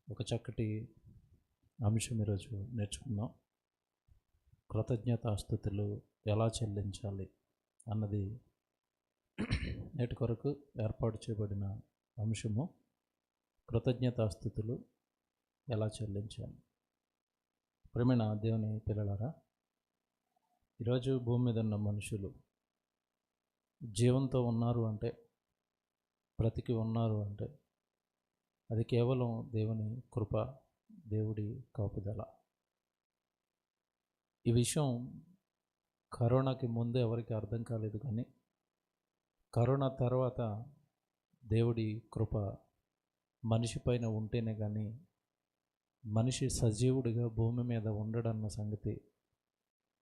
ఒక చక్కటి అంశం ఈరోజు నేర్చుకుందాం. కృతజ్ఞతాస్తుతులు ఎలా చెల్లించాలి అన్నది నేటి కొరకు ఏర్పాటు చేయబడిన అంశము. కృతజ్ఞతాస్తుతులు ఎలా చెల్లించాలి. ప్రియమైన దేవుని పిల్లలారా, ఈరోజు భూమి మీద ఉన్న మనుషులు జీవంతో ఉన్నారు అంటే, బ్రతికి ఉన్నారు అంటే అది కేవలం దేవుని కృప, దేవుడి కాపుదల. ఈ విషయం కరోనాకి ముందు ఎవరికి అర్థం కాలేదు, కానీ కరోనా తర్వాత దేవుడి కృప మనిషి పైన ఉంటేనే కానీ మనిషి సజీవుడిగా భూమి మీద ఉండడన్న సంగతి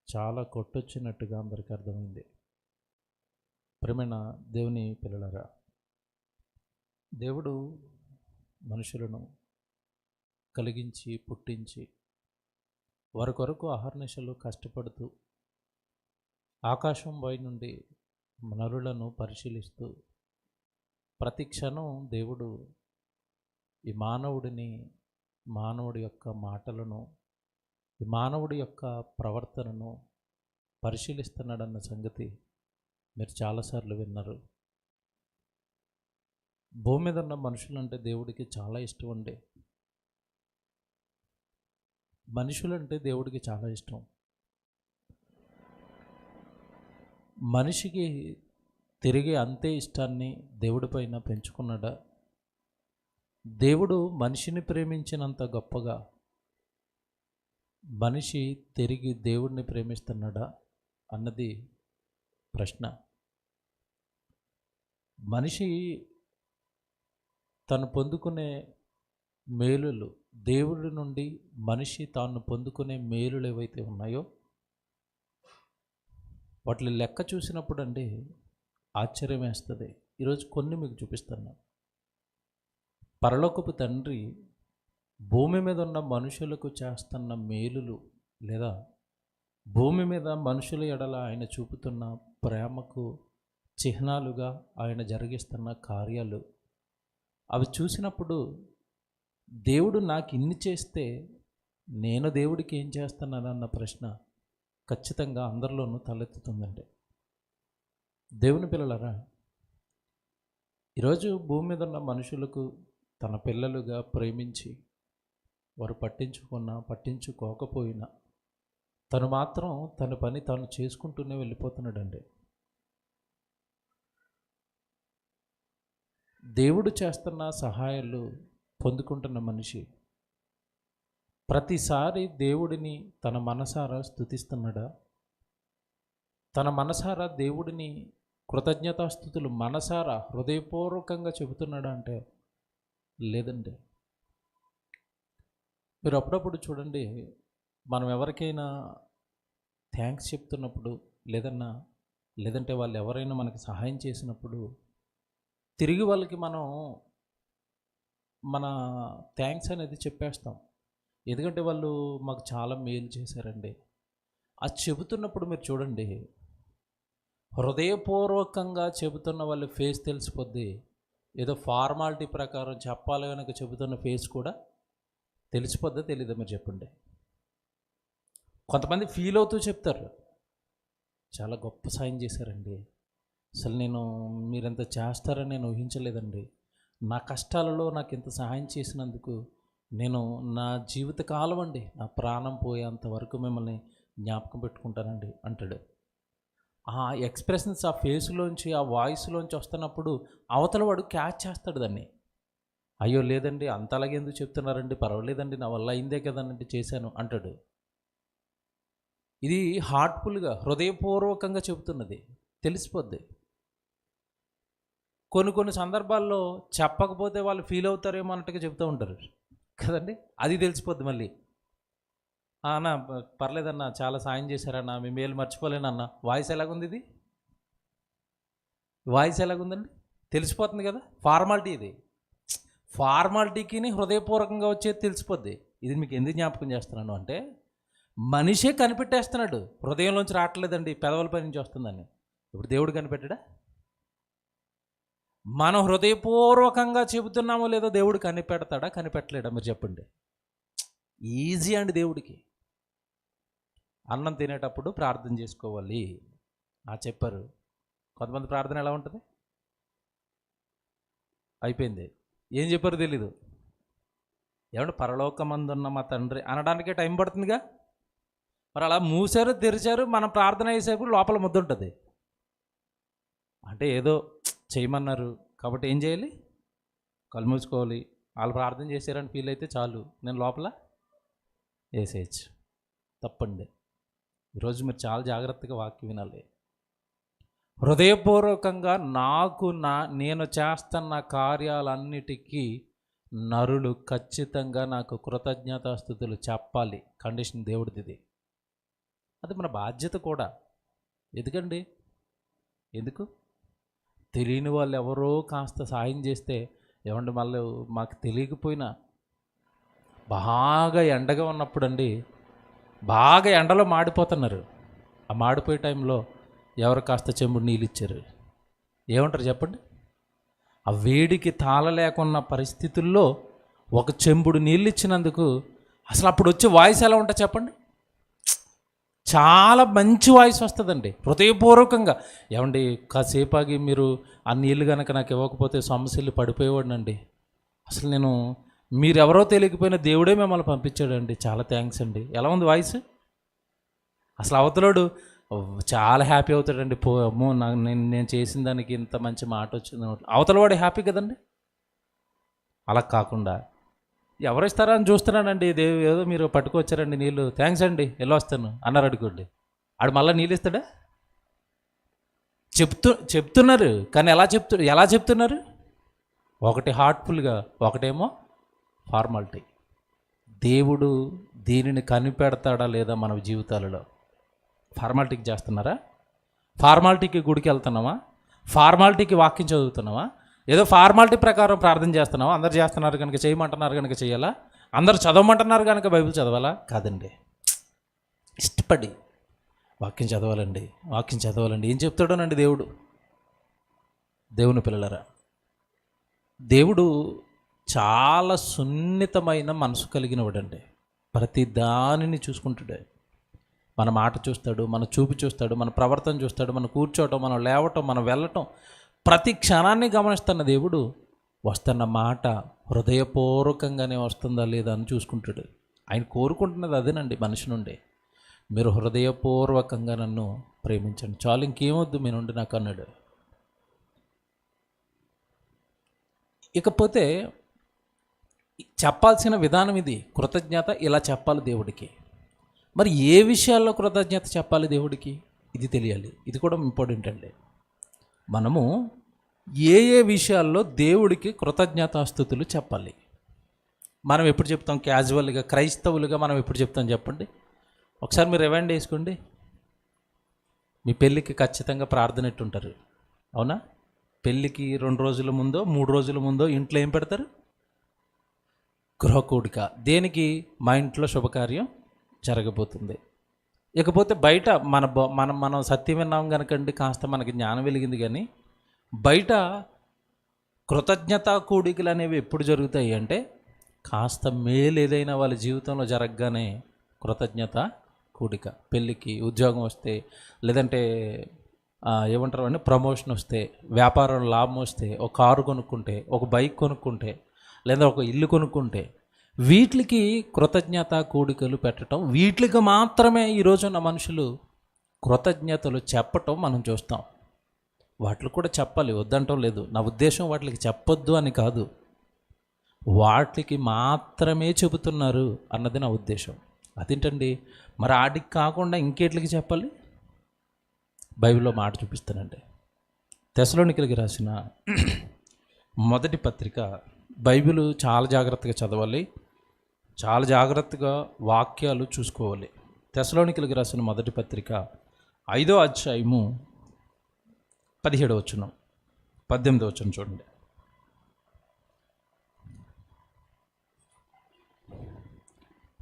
చాలా కొట్టొచ్చినట్టుగా అందరికీ అర్థమైంది. ప్రియమైన దేవుని పిల్లలారా, దేవుడు మనుషులను కలిగించి పుట్టించి వారి కొరకు అహర్నిశలు కష్టపడుతూ ఆకాశం పై నుండి నరులను పరిశీలిస్తూ ప్రతి క్షణం దేవుడు ఈ మానవుడి యొక్క మాటలను, ఈ మానవుడి యొక్క ప్రవర్తనను పరిశీలిస్తున్నాడన్న సంగతి మీరు చాలాసార్లు విన్నారు. భూమి మీద ఉన్న మనుషులంటే దేవుడికి చాలా ఇష్టం అండి. మనుషులంటే దేవుడికి చాలా ఇష్టం. మనిషికి తిరిగి అంతే ఇష్టాన్ని దేవుడి పైన పెంచుకున్నాడా? దేవుడు మనిషిని ప్రేమించినంత గొప్పగా మనిషి తిరిగి దేవుడిని ప్రేమిస్తున్నాడా అన్నది ప్రశ్న. మనిషి తను పొందుకునే మేలులు, దేవుడి నుండి మనిషి తాను పొందుకునే మేలులు ఏవైతే ఉన్నాయో వాటిని లెక్క చూసినప్పుడు అండి ఆశ్చర్యం వేస్తుంది. ఈరోజు కొన్ని మీకు చూపిస్తాను. పరలోకపు తండ్రి భూమి మీద ఉన్న మనుషులకు చేస్తున్న మేలులు, లేదా భూమి మీద మనుషుల ఎడల ఆయన చూపుతున్న ప్రేమకు చిహ్నాలుగా ఆయన జరిగిస్తున్న కార్యాలు, అవి చూసినప్పుడు దేవుడు నాకు ఇన్ని చేస్తే నేను దేవుడికి ఏం చేస్తున్నానన్న ప్రశ్న ఖచ్చితంగా అందరిలోనూ తలెత్తుతుందండి. దేవుని పిల్లలారా, ఈరోజు భూమి మీద ఉన్న మనుషులకు తన పిల్లలుగా ప్రేమించి వారు పట్టించుకోకపోయినా తను మాత్రం తన పని తాను చేసుకుంటూనే వెళ్ళిపోతున్నాడండి. దేవుడు చేస్తున్న సహాయాలు పొందుకుంటున్న మనిషి ప్రతిసారి దేవుడిని తన మనసారా స్తుతిస్తున్నాడా? తన మనసారా దేవుడిని కృతజ్ఞతాస్తుతులు మనసారా హృదయపూర్వకంగా చెబుతున్నాడా అంటే లేదండి. మీరు అప్పుడప్పుడు చూడండి, మనం ఎవరికైనా థ్యాంక్స్ చెప్తున్నప్పుడు, లేదంటే వాళ్ళు ఎవరైనా మనకి సహాయం చేసినప్పుడు తిరిగి వాళ్ళకి మనం మన థ్యాంక్స్ అనేది చెప్పేస్తాం. ఎందుకంటే వాళ్ళు మాకు చాలా మేలు చేశారండి. అది చెబుతున్నప్పుడు మీరు చూడండి, హృదయపూర్వకంగా చెబుతున్న వాళ్ళ ఫేస్ తెలిసిపోద్ది. ఏదో ఫార్మాలిటీ ప్రకారం చెప్పాలి కనుక చెబుతున్న ఫేస్ కూడా తెలిసిపోద్దా తెలీదా మీరు చెప్పండి. కొంతమంది ఫీల్ అవుతూ చెప్తారు, చాలా గొప్ప సాయం చేశారండి, అసలు మీరెంత చేస్తారని నేను ఊహించలేదండి, నా కష్టాలలో నాకు ఇంత సహాయం చేసినందుకు నేను నా జీవితకాలం అండి, నా ప్రాణం పోయేంత వరకు మిమ్మల్ని జ్ఞాపకం పెట్టుకుంటానండి అంటాడు. ఆ ఎక్స్ప్రెషన్స్, ఆ ఫేస్లోంచి, ఆ వాయిస్లోంచి వస్తున్నప్పుడు అవతల వాడు క్యాచ్ చేస్తాడు దాన్ని. అయ్యో లేదండి, అంత అలాగే ఎందుకు చెప్తున్నారండి, పర్వాలేదండి, నా వల్ల అయిందే కదనంటే చేశాను అంటాడు. ఇది హార్ట్ఫుల్గా, హృదయపూర్వకంగా చెబుతున్నది, తెలిసిపోద్ది. కొన్ని సందర్భాల్లో చెప్పకపోతే వాళ్ళు ఫీల్ అవుతారేమో అన్నట్టుగా చెప్తూ ఉంటారు కదండి, అది తెలిసిపోద్ది మళ్ళీ. అన్న పర్లేదన్న, చాలా సాయం చేశారన్న, మీ మేలు మర్చిపోలేనన్న. వాయిస్ ఎలాగుంది? ఇది వాయిస్ ఎలాగుందండి? తెలిసిపోతుంది కదా. ఫార్మాలిటీ, ఇది ఫార్మాలిటీకి హృదయపూర్వకంగా వచ్చేది తెలిసిపోద్ది. ఇది మీకు ఎందుకు జ్ఞాపకం చేస్తున్నాను అంటే, మనిషే కనిపెట్టేస్తున్నాడు, హృదయంలోంచి రావట్లేదండి, పెదవుల పై నుంచి వస్తుందని. ఇప్పుడు దేవుడు కనిపెట్టాడా? మనం హృదయపూర్వకంగా చెబుతున్నామో లేదో దేవుడు కనిపెడతాడా కనిపెట్టలేడా మీరు చెప్పండి. ఈజీ అండి దేవుడికి. అన్నం తినేటప్పుడు ప్రార్థన చేసుకోవాలి చెప్పారు. కొంతమంది ప్రార్థన ఎలా ఉంటుంది, అయిపోయింది, ఏం చెప్పారో తెలీదు. ఏమంటే పరలోకమందున్న మా తండ్రి అనడానికే టైం పడుతుందిగా. మరి అలా మూసారు తెరిచారు, మనం ప్రార్థన చేసేప్పుడు లోపల ముద్ద ఉంటుంది. అంటే ఏదో చేయమన్నారు కాబట్టి ఏం చేయాలి, కళ్ళు మూసుకోవాలి. వాళ్ళు ప్రార్థన చేశారని ఫీల్ అయితే చాలు, నేను లోపల వేసేయచ్చు. తప్పండి. ఈరోజు మీరు చాలా జాగ్రత్తగా వాక్యం వినాలి. హృదయపూర్వకంగా నేను చేస్తున్న కార్యాలన్నిటికీ నరులు ఖచ్చితంగా నాకు కృతజ్ఞతాస్తుతులు చెప్పాలి. కండిషన్ దేవుడిది. అది మన బాధ్యత కూడా. ఎందుకు తెలియని వాళ్ళు ఎవరో కాస్త సాయం చేస్తే, ఏమండి మళ్ళీ మాకు తెలియకపోయినా బాగా ఎండగా ఉన్నప్పుడు అండి, బాగా ఎండలో మాడిపోతున్నారు. ఆ మాడిపోయే టైంలో ఎవరు కాస్త చెంబుడు నీళ్ళు ఇచ్చారు, ఏమంటారు చెప్పండి? ఆ వేడికి తాళలేకున్న పరిస్థితుల్లో ఒక చెంబుడు నీళ్ళు ఇచ్చినందుకు అసలు అప్పుడు వచ్చే వాయిస్ ఎలా ఉంటుంది చెప్పండి? చాలా మంచి వాయిస్ వస్తుందండి, హృదయపూర్వకంగా. ఏమండి కాసేపు ఆగి మీరు ఆ నీళ్ళు కనుక నాకు ఇవ్వకపోతే సమస్యలు పడిపోయేవాడినండి. అసలు మీరెవరో తెలియకపోయినా దేవుడే మిమ్మల్ని పంపించాడండి, చాలా థ్యాంక్స్ అండి. ఎలా ఉంది వాయిస్? అసలు అవతలోడు చాలా హ్యాపీ అవుతాడండి. అమ్మో నేను చేసిన దానికి ఇంత మంచి మాట వచ్చింది, అవతల వాడు హ్యాపీ కదండి. అలా కాకుండా ఎవరు ఇస్తారా అని చూస్తున్నానండి, ఏదో మీరు పట్టుకొచ్చారండి నీళ్ళు, థ్యాంక్స్ అండి వెళ్ళొస్తాను అన్నారు అనుకోండి, ఆడు మళ్ళీ నీళ్ళు ఇస్తాడా? చెప్తున్నారు కానీ ఎలా చెప్తున్నారు? ఒకటి హార్ట్ఫుల్గా, ఒకటేమో ఫార్మాలిటీ. దేవుడు దీనిని కనిపెడతాడా లేదా మన జీవితాలలో? ఫార్మాలిటీకి చేస్తున్నారా? ఫార్మాలిటీకి గుడికి వెళ్తున్నావా? ఫార్మాలిటీకి వాక్యం చదువుతున్నావా? ఏదో ఫార్మాలిటీ ప్రకారం ప్రార్థన చేస్తున్నావా? అందరు చేస్తున్నారు కనుక చేయమంటున్నారు కనుక చేయాలా? అందరూ చదవమంటున్నారు కనుక బైబిల్ చదవాలా? కాదండి, ఇష్టపడి వాక్యం చదవాలండి. ఏం చెప్తాడోనండి దేవుని పిల్లలరా, దేవుడు చాలా సున్నితమైన మనసు కలిగిన వాడండి. ప్రతి దానిని చూసుకుంటాడు. మన మాట చూస్తాడు, మన చూపు చూస్తాడు, మన ప్రవర్తన చూస్తాడు, మన కూర్చోవటం, మనం లేవటం, మనం వెళ్ళటం, ప్రతి క్షణాన్ని గమనిస్తున్న దేవుడు వస్తున్న మాట హృదయపూర్వకంగానే వస్తుందా లేదా అని చూసుకుంటాడు. ఆయన కోరుకుంటున్నది అదేనండి మనిషి నుండి. మీరు హృదయపూర్వకంగా నన్ను ప్రేమించండి చాలు, ఇంకేమొద్దు మీ నుండి నాకు అన్నాడు. ఇకపోతే చెప్పాల్సిన విధానం ఇది. కృతజ్ఞత ఇలా చెప్పాలి దేవుడికి. మరి ఏ విషయాల్లో కృతజ్ఞత చెప్పాలి దేవుడికి, ఇది తెలియాలి. ఇది కూడా ఇంపార్టెంట్ అండి. మనము ఏ విషయాల్లో దేవుడికి కృతజ్ఞతాస్తుతులు చెప్పాలి? మనం ఎప్పుడు చెప్తాం? క్యాజువల్గా క్రైస్తవులుగా మనం ఎప్పుడు చెప్తాం చెప్పండి? ఒకసారి మీరు రివైండ్ వేసుకోండి. మీ పెళ్ళికి ఖచ్చితంగా ప్రార్థన ఎట్టుంటారు, అవునా? పెళ్ళికి 2 రోజుల ముందో 3 రోజుల ముందో ఇంట్లో ఏం పెడతారు? గృహకూడిక. దేనికి? మా ఇంట్లో శుభకార్యం జరగబోతుంది. ఇకపోతే బయట మనం సత్యం విన్నాం కనుకండి, కాస్త మనకి జ్ఞానం వెలిగింది. కానీ బయట కృతజ్ఞతా కూడికలు అనేవి ఎప్పుడు జరుగుతాయి అంటే, కాస్త మేలు ఏదైనా వాళ్ళ జీవితంలో జరగగానే కృతజ్ఞత కూడిక. పెళ్ళికి, ఉద్యోగం వస్తే, లేదంటే ఏమంటారు అంటే ప్రమోషన్ వస్తే, వ్యాపారం లాభం వస్తే, ఒక కారు కొనుక్కుంటే, ఒక బైక్ కొనుక్కుంటే, లేదా ఒక ఇల్లు కొనుక్కుంటే, వీటికి కృతజ్ఞత కూడికలు పెట్టడం, వీటికి మాత్రమే ఈరోజున్న మనుషులు కృతజ్ఞతలు చెప్పటం మనం చూస్తాం. వాటికి కూడా చెప్పాలి, వద్దంటం లేదు. నా ఉద్దేశం వాటికి చెప్పొద్దు అని కాదు, వాటికి మాత్రమే చెబుతున్నారు అన్నది నా ఉద్దేశం. అదేంటండి మరి? ఆడికి కాకుండా ఇంకేట్లకి చెప్పాలి? బైబిల్లో మాట చూపిస్తానండి. తెస్సలోనికీయులకు రాసిన మొదటి పత్రిక. బైబిల్ చాలా జాగ్రత్తగా చదవాలి, చాలా జాగ్రత్తగా వాక్యాలు చూసుకోవాలి. తెస్సలోనికీయులకు రాసిన మొదటి పత్రిక 5వ అధ్యాయము 17వ వచనం 18వ వచనం చూడండి.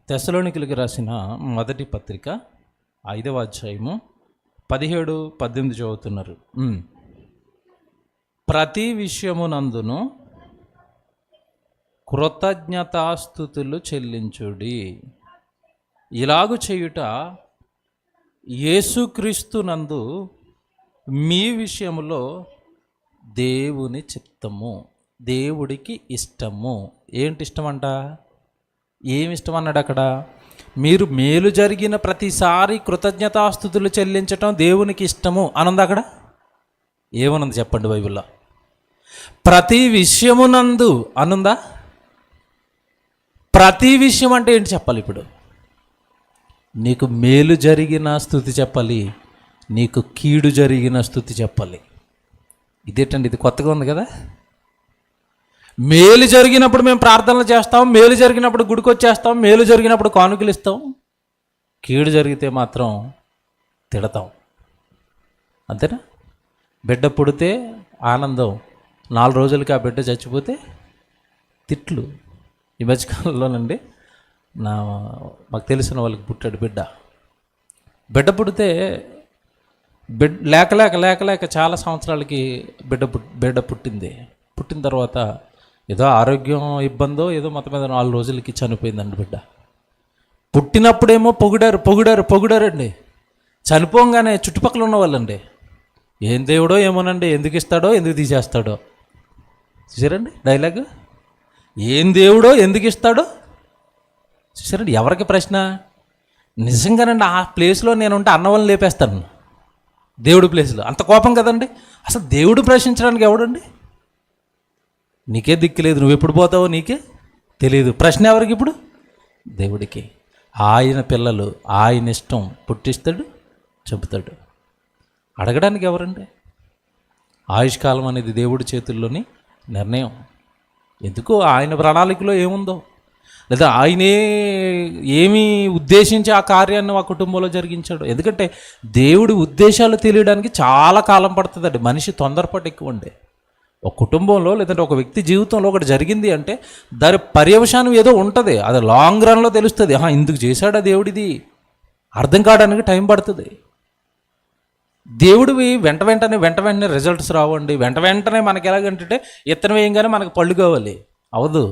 తెస్సలోనికీయులకు రాసిన మొదటి పత్రిక 5వ అధ్యాయము 17, 18 చదువుతున్నారు. ప్రతి విషయమునందును కృతజ్ఞతాస్తుతులు చెల్లించుడి. ఇలాగు చేయుట యేసుక్రీస్తునందు మీ విషయములో దేవుని చిత్తము, దేవుడికి ఇష్టము. ఏంటి ఇష్టమంట? ఏమి ఇష్టం అన్నాడు అక్కడ? మీరు మేలు జరిగిన ప్రతిసారి కృతజ్ఞతాస్తుతులు చెల్లించటం దేవునికి ఇష్టము అనుంది అక్కడ. ఏమనుంది చెప్పండి బైబిల్లో? ప్రతి విషయమునందు అనుందా? ప్రతి విషయం అంటే ఏంటి చెప్పాలి? ఇప్పుడు నీకు మేలు జరిగిన స్తుతి చెప్పాలి, నీకు కీడు జరిగిన స్తుతి చెప్పాలి. ఇదేంటండి, ఇది కొత్తగా ఉంది కదా. మేలు జరిగినప్పుడు మేము ప్రార్థనలు చేస్తాం, మేలు జరిగినప్పుడు గుడికి వచ్చేస్తాం, మేలు జరిగినప్పుడు కానుకలు ఇస్తాం. కీడు జరిగితే మాత్రం తిడతాం. అంతేనా? బిడ్డ పుడితే ఆనందం, 4 రోజులకి ఆ బిడ్డ చచ్చిపోతే తిట్లు. ఈ మధ్యకాలంలోనండి మాకు తెలిసిన వాళ్ళకి పుట్టాడు బిడ్డ పుడితే లేక చాలా సంవత్సరాలకి బిడ్డ పుట్టిన తర్వాత ఏదో ఆరోగ్యం ఇబ్బందో ఏదో మొత్తం మీద 4 రోజులకి చనిపోయిందండి బిడ్డ. పుట్టినప్పుడేమో పొగిడారండి. చనిపోగానే చుట్టుపక్కల ఉన్న వాళ్ళండి, ఏం దేవుడో ఏమోనండి, ఎందుకు ఇస్తాడో ఎందుకు తీసేస్తాడో. చూసారండి డైలాగ్? ఏం దేవుడో ఎందుకు ఇస్తాడో. చూసారండి ఎవరికి ప్రశ్న? నిజంగానండి ఆ ప్లేస్లో నేను ఉంటే అన్నవాళ్ళని లేపేస్తాను, దేవుడి ప్లేస్లో. అంత కోపం కదండి. అసలు దేవుడు ప్రశ్నించడానికి ఎవడండి? నీకే దిక్కులేదు, నువ్వు ఎప్పుడు పోతావో నీకే తెలియదు. ప్రశ్న ఎవరికి ఇప్పుడు? దేవుడికి. ఆయన పిల్లలు, ఆయన ఇష్టం, పుట్టిస్తాడు, చంపుతాడు. అడగడానికి ఎవరండి? ఆయుష్కాలం అనేది దేవుడి చేతుల్లోని నిర్ణయం. ఎందుకు? ఆయన ప్రణాళికలో ఏముందో, లేదా ఆయనే ఏమి ఉద్దేశించి ఆ కార్యాన్ని ఆ కుటుంబంలో జరిగించాడు. ఎందుకంటే దేవుడి ఉద్దేశాలు తెలియడానికి చాలా కాలం పడుతుందండి. మనిషి తొందరపాటు ఎక్కువ ఉండే. ఒక కుటుంబంలో లేదంటే ఒక వ్యక్తి జీవితంలో ఒకటి జరిగింది అంటే దాని పర్యవసానం ఏదో ఉంటుంది, అది లాంగ్ రన్లో తెలుస్తుంది. ఇందుకు చేశాడా దేవుడిది అర్థం కావడానికి టైం పడుతుంది. దేవుడివి వెంట వెంటనే రిజల్ట్స్ రావండి. వెంటనే మనకి ఎలాగంటే విత్తనం వేయంగానే మనకు పళ్ళు కావాలి, అవదు.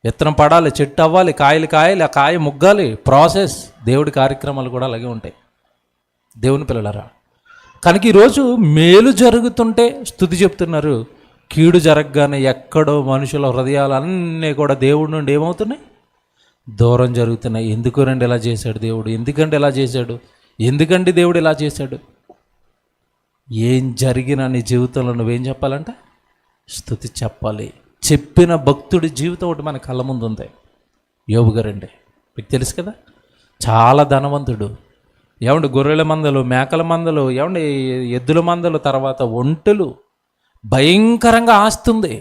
విత్తనం పడాలి, చెట్టు అవ్వాలి, కాయలు కాయాలి, ఆ కాయ ముగ్గాలి, ప్రాసెస్. దేవుడి కార్యక్రమాలు కూడా అలాగే ఉంటాయి దేవుని పిల్లలారా. కనుక ఈరోజు మేలు జరుగుతుంటే స్తుతి చెప్తున్నారు, కీడు జరగగానే ఎక్కడో మనుషుల హృదయాలన్నీ కూడా దేవుడి నుండి ఏమవుతున్నాయి? దూరం జరుగుతున్నాయి. ఎందుకునండి ఇలా చేశాడు దేవుడు? ఎందుకంటే ఇలా చేశాడు? ఎందుకండి దేవుడు ఇలా చేశాడు? ఏం జరిగినా నీ జీవితంలో నువ్వేం చెప్పాలంట? స్తుతి చెప్పాలి. చెప్పిన భక్తుడి జీవితం ఒకటి మన కళ్ళ ముందు ఉంది. యోబు గారండి, మీకు తెలుసు కదా, చాలా ధనవంతుడు. ఏమండి, గొర్రెల మందలు, మేకల మందలు, ఏమండి ఎద్దుల మందలు, తర్వాత ఒంటెలు, భయంకరంగా ఆస్తుంది.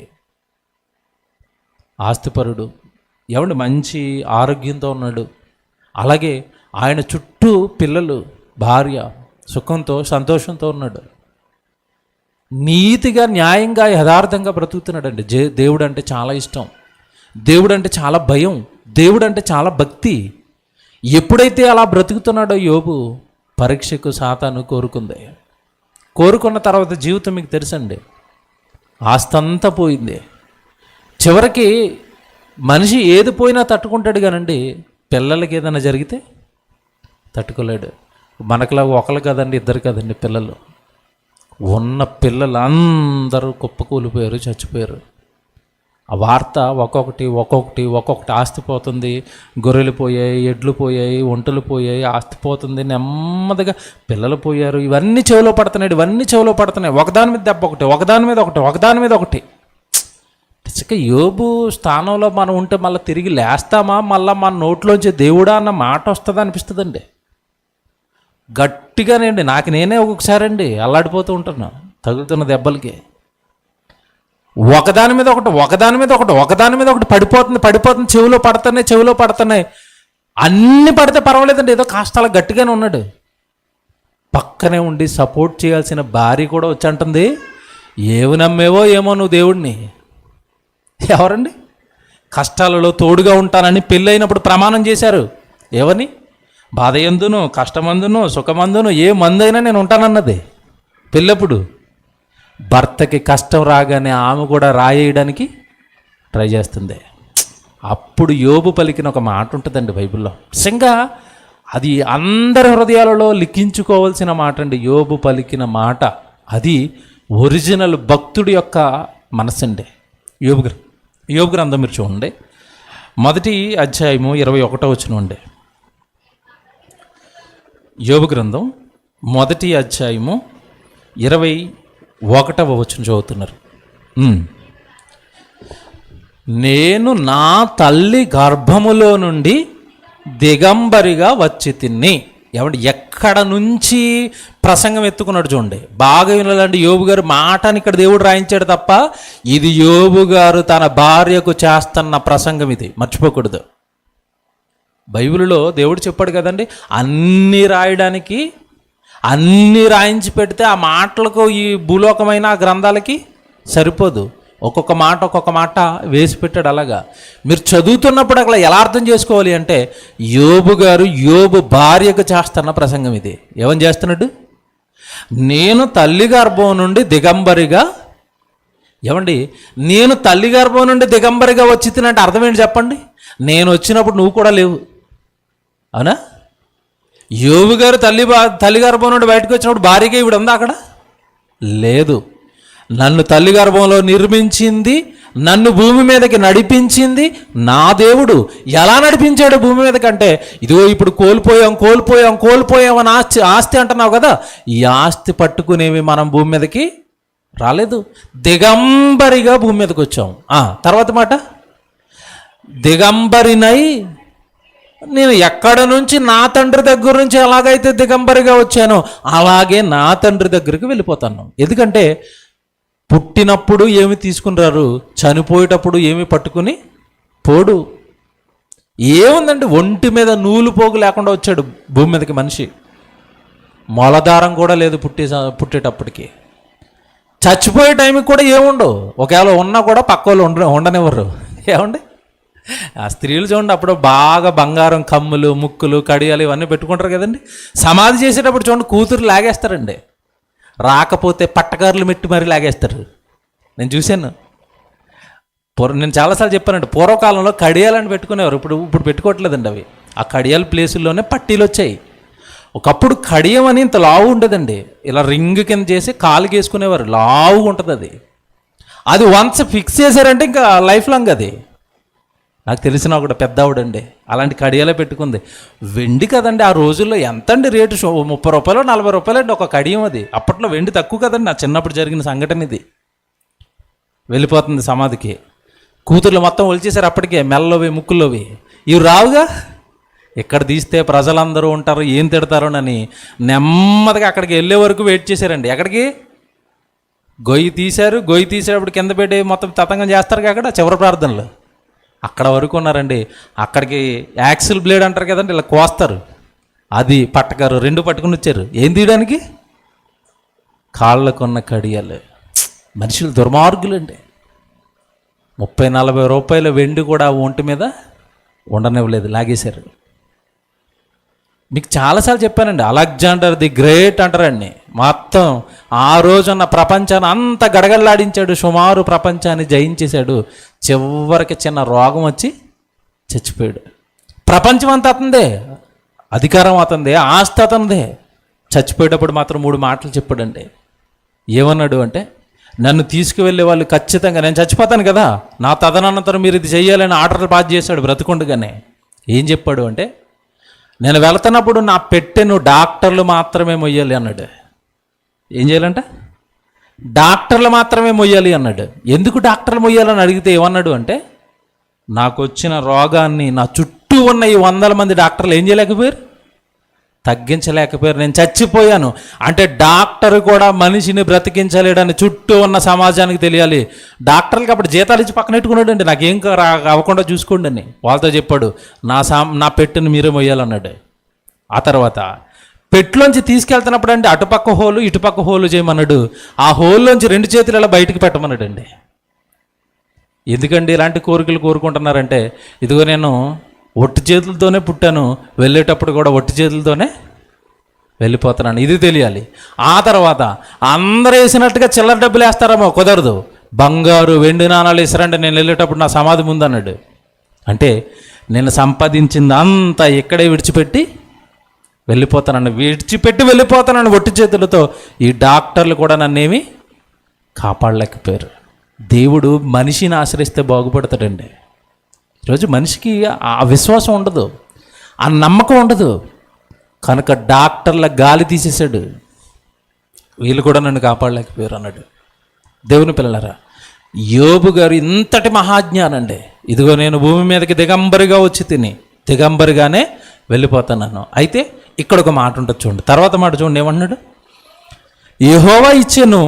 ఆస్తిపరుడు, ఏమండి మంచి ఆరోగ్యంతో ఉన్నాడు. అలాగే ఆయన చుట్టూ పిల్లలు, భార్య, సుఖంతో సంతోషంతో ఉన్నాడు. నీతిగా, న్యాయంగా, యథార్థంగా బ్రతుకుతున్నాడండి. దేవుడు అంటే చాలా ఇష్టం, దేవుడు అంటే చాలా భయం, దేవుడు అంటే చాలా భక్తి. ఎప్పుడైతే అలా బ్రతుకుతున్నాడో యోబు, పరీక్షకు సాతాను కోరుకున్న తర్వాత జీవితం మీకు తెలుసండి, ఆస్తంతా పోయింది. చివరికి మనిషి ఏది పోయినా తట్టుకుంటాడు కానండి, పిల్లలకి ఏదైనా జరిగితే తట్టుకోలేడు. మనకులా ఒకరు కదండి, ఇద్దరు కదండి పిల్లలు. ఉన్న పిల్లలందరూ కుప్పకూలిపోయారు, చచ్చిపోయారు. ఆ వార్త ఒక్కొక్కటి ఆస్తి పోతుంది, గొర్రెలు పోయాయి, ఎడ్లు పోయాయి, ఒంటలు పోయాయి, ఆస్తి పోతుంది, నెమ్మదిగా పిల్లలు పోయారు. ఇవన్నీ చెవిలో పడుతున్నాయి. ఒకదాని మీద దెబ్బ ఒకదాని మీద ఒకటి. ఇక యోబు స్థానంలో మనం ఉంటే మళ్ళీ తిరిగి లేస్తామా? మళ్ళీ మన నోట్లోంచి దేవుడా అన్న మాట వస్తుందా అనిపిస్తుందండి. గట్టిగానండి, నాకు నేనే ఒక్కొక్కసారి అండి అల్లాడిపోతూ ఉంటాను తగులుతున్న దెబ్బలకి. ఒకదాని మీద ఒకటి పడిపోతుంది, చెవిలో పడుతున్నాయి. అన్నీ పడితే పర్వాలేదండి, ఏదో కాస్త అలా గట్టిగానే ఉన్నాడు. పక్కనే ఉండి సపోర్ట్ చేయాల్సిన భార్య కూడా వచ్చి అంటుంది, ఏమి నమ్మేవో ఏమో నువ్వు దేవుడిని. ఎవరండి? కష్టాలలో తోడుగా ఉంటానని పెళ్ళైనప్పుడు ప్రమాణం చేశారు. ఏమని? బాధ ఎందును, కష్టమందును, సుఖమందును, ఏ మందైనా నేను ఉంటానన్నది పెళ్ళప్పుడు. భర్తకి కష్టం రాగానే ఆమె కూడా రాయేయడానికి ట్రై చేస్తుంది. అప్పుడు యోబు పలికిన ఒక మాట ఉంటుందండి బైబిల్లో, నిజంగా అది అందరి హృదయాలలో లిఖించుకోవాల్సిన మాట అండి. యోబు పలికిన మాట అది ఒరిజినల్ భక్తుడి యొక్క మనసు అండి. యోబు గ్రంథం మీరు చూడండి, 1వ అధ్యాయము 21వ వచనం అండి. యోబు గ్రంథం 1వ అధ్యాయము 21వ వచనం చదువుతున్నారు. నేను నా తల్లి గర్భములో నుండి దిగంబరిగా వచ్చి తిని. ఏమంటే ఎక్కడ నుంచి ప్రసంగం ఎత్తుకున్నాడు చూడండి, బాగా వినాలండి. యోబు గారు మాటని ఇక్కడ దేవుడు రాయించాడు తప్ప ఇది యోబు గారు తన భార్యకు చేస్తున్న ప్రసంగం, ఇది మర్చిపోకూడదు. బైబిల్లో దేవుడు చెప్పాడు కదండి, అన్నీ రాయడానికి అన్నీ రాయించి పెడితే ఆ మాటలకు ఈ భూలోకమైన ఆ గ్రంథాలకి సరిపోదు. ఒక్కొక్క మాట వేసి పెట్టాడు. అలాగా మీరు చదువుతున్నప్పుడు అక్కడ ఎలా అర్థం చేసుకోవాలి అంటే, యోబు గారు యోబు భార్యకు చేస్తున్న ప్రసంగం ఇది. ఏమని చేస్తున్నాడు? నేను తల్లి గర్భం నుండి దిగంబరిగా. ఏమండి, నేను తల్లి గర్భం నుండి దిగంబరిగా వచ్చి తినంటే అర్థం ఏంటి చెప్పండి? నేను వచ్చినప్పుడు నువ్వు కూడా లేవు, అవునా? యోబు గారు తల్లి గర్భం నుండి బయటకు వచ్చినప్పుడు భార్యగా ఇవిడ ఉందా అక్కడ? లేదు. నన్ను తల్లి గర్భంలో నిర్మించింది, నన్ను భూమి మీదకి నడిపించింది నా దేవుడు. ఎలా నడిపించాడు భూమి మీదకంటే, ఇదిగో ఇప్పుడు కోల్పోయాం అని ఆస్తి అంటున్నావు కదా, ఈ ఆస్తి పట్టుకునేవి మనం భూమి మీదకి రాలేదు. దిగంబరిగా భూమి మీదకి వచ్చాం. తర్వాత మాట, దిగంబరినై నేను ఎక్కడ నుంచి నా తండ్రి దగ్గర నుంచి ఎలాగైతే దిగంబరిగా వచ్చానో అలాగే నా తండ్రి దగ్గరికి వెళ్ళిపోతాను. ఎందుకంటే పుట్టినప్పుడు ఏమి తీసుకుని రారు, చనిపోయేటప్పుడు ఏమి పట్టుకుని పోడు. ఏముందండి, ఒంటి మీద నూలు పోగు లేకుండా వచ్చాడు భూమి మీదకి మనిషి. మొలదారం కూడా లేదు పుట్టేటప్పటికి. చచ్చిపోయే టైంకి కూడా ఏముండవు, ఒకవేళ ఉన్నా కూడా పక్క వాళ్ళు ఉండనివ్వరు. ఏమండి, ఆ స్త్రీలు చూడండి, అప్పుడు బాగా బంగారం కమ్ములు, ముక్కులు, కడియాలు ఇవన్నీ పెట్టుకుంటారు కదండి. సమాధి చేసేటప్పుడు చూడండి కూతురు లాగేస్తారండి, రాకపోతే పట్టకారులు మెట్టి మరీ లాగేస్తారు. నేను చూశాను. నేను చాలాసార్లు చెప్పానండి, పూర్వకాలంలో కడియాలని పెట్టుకునేవారు, ఇప్పుడు పెట్టుకోవట్లేదండి అవి. ఆ కడియాల ప్లేసుల్లోనే పట్టీలు వచ్చాయి. ఒకప్పుడు కడియం అని ఇంత లావు ఉండదండి, ఇలా రింగ్ కింద చేసి కాలుకి వేసుకునేవారు, లావుగా ఉంటుంది అది వన్స్ ఫిక్స్ చేశారంటే ఇంకా లైఫ్ లాంగ్ అది. నాకు తెలిసిన ఒకటి పెద్ద ఆవిడండి అలాంటి కడియాలే పెట్టుకుంది. వెండి కదండి ఆ రోజుల్లో, ఎంతండి రేటు? 30 రూపాయలు 40 రూపాయలు అండి ఒక కడియం. అది అప్పట్లో వెండి తక్కువ కదండి. నా చిన్నప్పుడు జరిగిన సంఘటన ఇది. వెళ్ళిపోతుంది సమాధికి, కూతుర్లు మొత్తం ఒలిచేశారు అప్పటికే, మెల్లవి ముక్కుల్లోవి. ఇవి రావుగా, ఇక్కడ తీస్తే ప్రజలందరూ ఉంటారు ఏం తిడతారోనని నెమ్మదిగా అక్కడికి వెళ్ళే వరకు వెయిట్ చేశారండి. ఎక్కడికి? గొయ్యి తీసేటప్పుడు కింద పెట్టి మొత్తం తతంగం చేస్తారు అక్కడ చివరి ప్రార్థనలు, అక్కడ వరకు ఉన్నారండి. అక్కడికి యాక్సిల్ బ్లేడ్ అంటారు కదండి, ఇలా కోస్తారు, అది పట్టకారు 2 పట్టుకుని వచ్చారు. ఏం తీయడానికి? కాళ్ళకున్న కడియాలు. మనుషులు దుర్మార్గులండి. 30-40 రూపాయల వెండి కూడా ఒంటి మీద ఉండనివ్వలేదు, లాగేశారు. మీకు చాలాసార్లు చెప్పానండి, అలెగ్జాండర్ ది గ్రేట్ అంటారండి. మొత్తం ఆ రోజున్న ప్రపంచాన్ని అంత గడగడలాడించాడు, సుమారు ప్రపంచాన్ని జయించేశాడు. చివరికి చిన్న రోగం వచ్చి చచ్చిపోయాడు. ప్రపంచం అంతా అతందే, అధికారం అతందే, ఆస్తి అతందే. చచ్చిపోయేటప్పుడు మాత్రం 3 మాటలు చెప్పాడండి. ఏమన్నాడు అంటే, నన్ను తీసుకువెళ్ళే వాళ్ళు ఖచ్చితంగా, నేను చచ్చిపోతాను కదా, నా తదనంతరం మీరు ఇది చెయ్యాలని ఆర్డర్లు పాస్ చేశాడు బ్రతుకుండగానే. ఏం చెప్పాడు అంటే, నేను వెళ్తున్నప్పుడు నా పెట్టెను డాక్టర్లు మాత్రమే మొయ్యాలి అన్నాడు. ఏం చేయాలంట? డాక్టర్లు మాత్రమే మొయ్యాలి అన్నాడు. ఎందుకు డాక్టర్లు మొయ్యాలని అడిగితే ఏమన్నాడు అంటే, నాకు వచ్చిన రోగాన్ని నా చుట్టూ ఉన్న ఈ 100 మంది డాక్టర్లు ఏం చేయలేకపోయారు, తగ్గించలేకపోయారు. నేను చచ్చిపోయాను అంటే డాక్టర్ కూడా మనిషిని బ్రతికించలేడని చుట్టూ ఉన్న సమాజానికి తెలియాలి. డాక్టర్లకి అప్పుడు జీతాలు ఇచ్చి పక్కన పెట్టుకున్నాడు అండి, నాకేం అవ్వకుండా చూసుకోండి అని వాళ్ళతో చెప్పాడు. నా పెట్టెను మీరే మొయ్యాలన్నాడు. ఆ తర్వాత పెట్టులోంచి తీసుకెళ్తున్నప్పుడు అండి అటుపక్క హోలు ఇటుపక్క హోలు చేయమన్నాడు. ఆ హోల్లోంచి 2 చేతులు ఇలా బయటికి పెట్టమన్నాడు అండి. ఎందుకండి ఇలాంటి కోరికలు కోరుకుంటున్నారంటే, ఇదిగో నేను ఒట్టి చేతులతోనే పుట్టాను, వెళ్ళేటప్పుడు కూడా ఒట్టి చేతులతోనే వెళ్ళిపోతున్నాను, ఇది తెలియాలి. ఆ తర్వాత అందరూ వేసినట్టుగా చిల్లర డబ్బులు వేస్తారేమో, కుదరదు. బంగారు వెండి నాణాలు వేసారంటే నేను వెళ్ళేటప్పుడు నా సమాధి ముందన్నాడు. అంటే నేను సంపాదించింది అంతా ఇక్కడే విడిచిపెట్టి వెళ్ళిపోతానని ఒట్టి చేతులతో ఈ డాక్టర్లు కూడా నన్నేమి కాపాడలేకపోయారు. దేవుడు మనిషిని ఆశ్రయిస్తే బాగుపడతాడండి. ఈరోజు మనిషికి ఆ విశ్వాసం ఉండదు, ఆ నమ్మకం ఉండదు, కనుక డాక్టర్ల గాలి తీసేశాడు. వీళ్ళు కూడా నన్ను కాపాడలేకపోయారు అన్నాడు. దేవుని పిల్లలారా, యోబు గారు ఇంతటి మహాజ్ఞానండి. ఇదిగో నేను భూమి మీదకి దిగంబరిగా వచ్చి తిని దిగంబరిగానే వెళ్ళిపోతాను. అయితే ఇక్కడ ఒక మాట ఉంటుంది చూడండి, తర్వాత మాట చూడండి ఏమన్నాడు. యెహోవా ఇచ్చెను,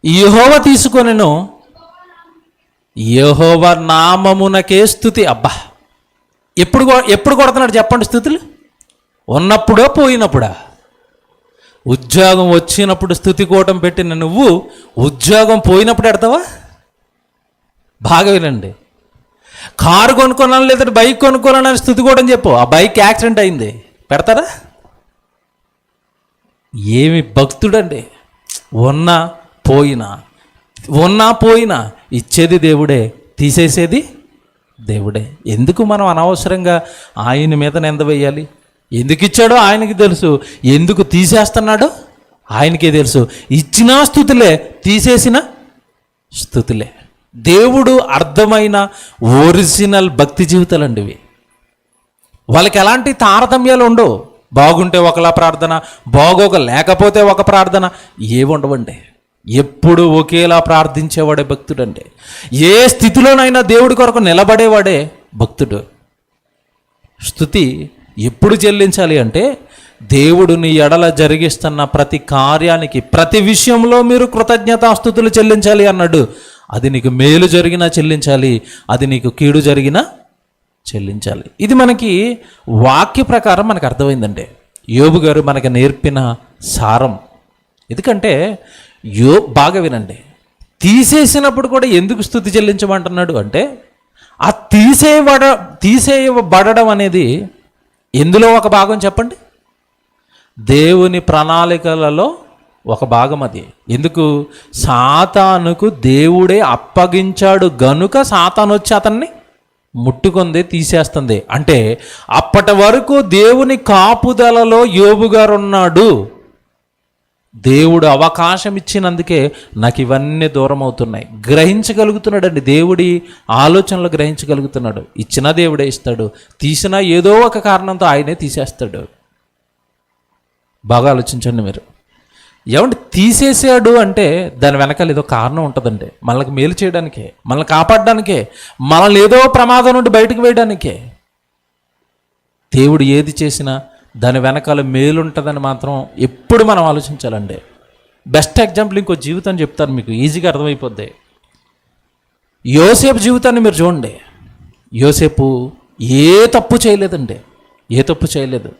యెహోవా తీసుకొనెను, యెహోవా నామమునకే స్తుతి. అబ్బా, ఎప్పుడు కొడుతున్నాడు చెప్పండి స్తుతులు? ఉన్నప్పుడో పోయినప్పుడా? ఉద్యోగం వచ్చినప్పుడు స్తుతి కూటం పెట్టిన నువ్వు ఉద్యోగం పోయినప్పుడు పెడతావా? బాగా వినండి. కారు కొనుక్కున్నాను లేదంటే బైక్ కొనుక్కున్నాను స్తుతి కూటం చెప్పు. ఆ బైక్ యాక్సిడెంట్ అయింది, పెడతారా? ఏమి భక్తుడండి. ఉన్నా పోయినా ఇచ్చేది దేవుడే, తీసేసేది దేవుడే. ఎందుకు మనం అనవసరంగా ఆయన మీద నింద వేయాలి? ఎందుకు ఇచ్చాడో ఆయనకి తెలుసు, ఎందుకు తీసేస్తున్నాడో ఆయనకే తెలుసు. ఇచ్చిన స్తుతులే, తీసేసిన స్తుతులే. దేవుడు అర్థమైన ఒరిజినల్ భక్తి జీవితాలండి ఇవి. వాళ్ళకి ఎలాంటి తారతమ్యాలు ఉండవు. బాగుంటే ఒకలా ప్రార్థన, బాగోక లేకపోతే ఒక ప్రార్థన, ఏముండవండి. ఎప్పుడు ఒకేలా ప్రార్థించేవాడే భక్తుడండి. ఏ స్థితిలోనైనా దేవుడి కొరకు నిలబడేవాడే భక్తుడు. స్తుతి ఎప్పుడు చెల్లించాలి అంటే, దేవుడు నీ ఎడల జరిగిస్తున్న ప్రతి కార్యానికి, ప్రతి విషయంలో మీరు కృతజ్ఞతాస్తుతులు చెల్లించాలి అన్నాడు. అది నీకు మేలు జరిగినా చెల్లించాలి, అది నీకు కీడు జరిగినా చెల్లించాలి. ఇది మనకి వాక్య ప్రకారం మనకు అర్థమైందండి. యోబు గారు మనకు నేర్పిన సారం. ఎందుకంటే బాగా వినండి, తీసేసినప్పుడు కూడా ఎందుకు స్తుతి చెల్లించమంటున్నాడు అంటే, ఆ తీసేయబడడం అనేది ఎందులో ఒక భాగం చెప్పండి? దేవుని ప్రణాళికలలో ఒక భాగం అది. ఎందుకు? సాతానుకు దేవుడే అప్పగించాడు గనుక సాతాను వచ్చి అతన్ని ముట్టుకుంది, తీసేస్తుంది. అంటే అప్పటి వరకు దేవుని కాపుదలలో యోబు గారు ఉన్నాడు. దేవుడు అవకాశం ఇచ్చినందుకే నాకు ఇవన్నీ దూరం అవుతున్నాయి. గ్రహించగలుగుతున్నాడండి, దేవుడి ఆలోచనలు గ్రహించగలుగుతున్నాడు. ఇచ్చినా దేవుడే ఇస్తాడు, తీసినా ఏదో ఒక కారణంతో ఆయనే తీసేస్తాడు. బాగా ఆలోచించండి మీరు. ఏమంటే తీసేసాడు అంటే దాని వెనకాల ఏదో కారణం ఉంటుందండి. మనల్ని మేలు చేయడానికే, మనల్ని కాపాడడానికే, మనల్ని ఏదో ప్రమాదం నుండి బయటకు వేయడానికే. దేవుడు ఏది చేసినా దాని వెనకాల మేలు ఉంటుందని మాత్రం ఎప్పుడు మనం ఆలోచించాలండి. బెస్ట్ ఎగ్జాంపుల్ ఇంకో జీవితం చెప్తాను మీకు, ఈజీగా అర్థమైపోద్ది. యోసేపు జీవితాన్ని మీరు చూడండి. యోసేపు ఏ తప్పు చేయలేదండి, ఏ తప్పు చేయలేదు.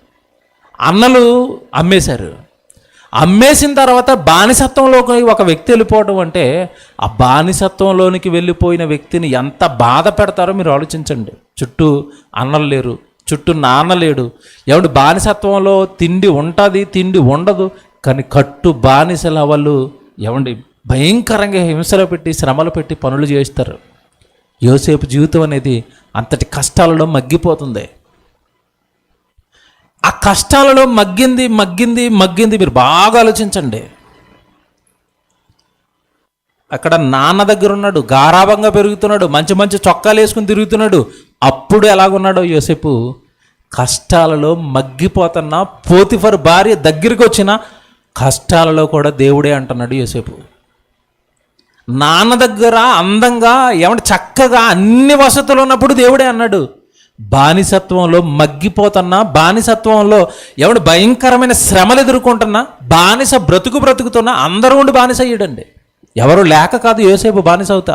అన్నలు అమ్మేశారు. అమ్మేసిన తర్వాత బానిసత్వంలోకి ఒక వ్యక్తి వెళ్ళిపోవడం అంటే, ఆ బానిసత్వంలోనికి వెళ్ళిపోయిన వ్యక్తిని ఎంత బాధ పెడతారో మీరు ఆలోచించండి. చుట్టూ అన్నలు లేరు, చుట్టూ నాన్న లేడు. ఏమంటే బానిసత్వంలో తిండి ఉంటుంది, తిండి ఉండదు. కానీ కట్టు బానిసల వాళ్ళు ఏమండి భయంకరంగా హింసలు పెట్టి, శ్రమలు పెట్టి పనులు చేస్తారు. యోసేపు జీవితం అనేది అంతటి కష్టాలలో మగ్గిపోతుంది. ఆ కష్టాలలో మగ్గింది మీరు బాగా ఆలోచించండి. అక్కడ నాన్న దగ్గర ఉన్నాడు, గారాభంగా పెరుగుతున్నాడు, మంచి మంచి చొక్కాలు వేసుకుని తిరుగుతున్నాడు. అప్పుడు ఎలాగున్నాడో యోసేపు కష్టాలలో మగ్గిపోతున్న పోతిఫర్ భార్య దగ్గరికి వచ్చిన కష్టాలలో కూడా దేవుడే అంటున్నాడు యోసేపు. నాన్న దగ్గర అందంగా ఏమంటే చక్కగా అన్ని వసతులు ఉన్నప్పుడు దేవుడే అన్నాడు. బానిసత్వంలో మగ్గిపోతున్నా, బానిసత్వంలో ఎవడు భయంకరమైన శ్రమలు ఎదుర్కొంటున్నా, బానిస బ్రతుకుతున్నా అందరూ ఉండి బానిస అయ్యాడండి. ఎవరు లేక కాదు యోసేపు బానిస అవుతా.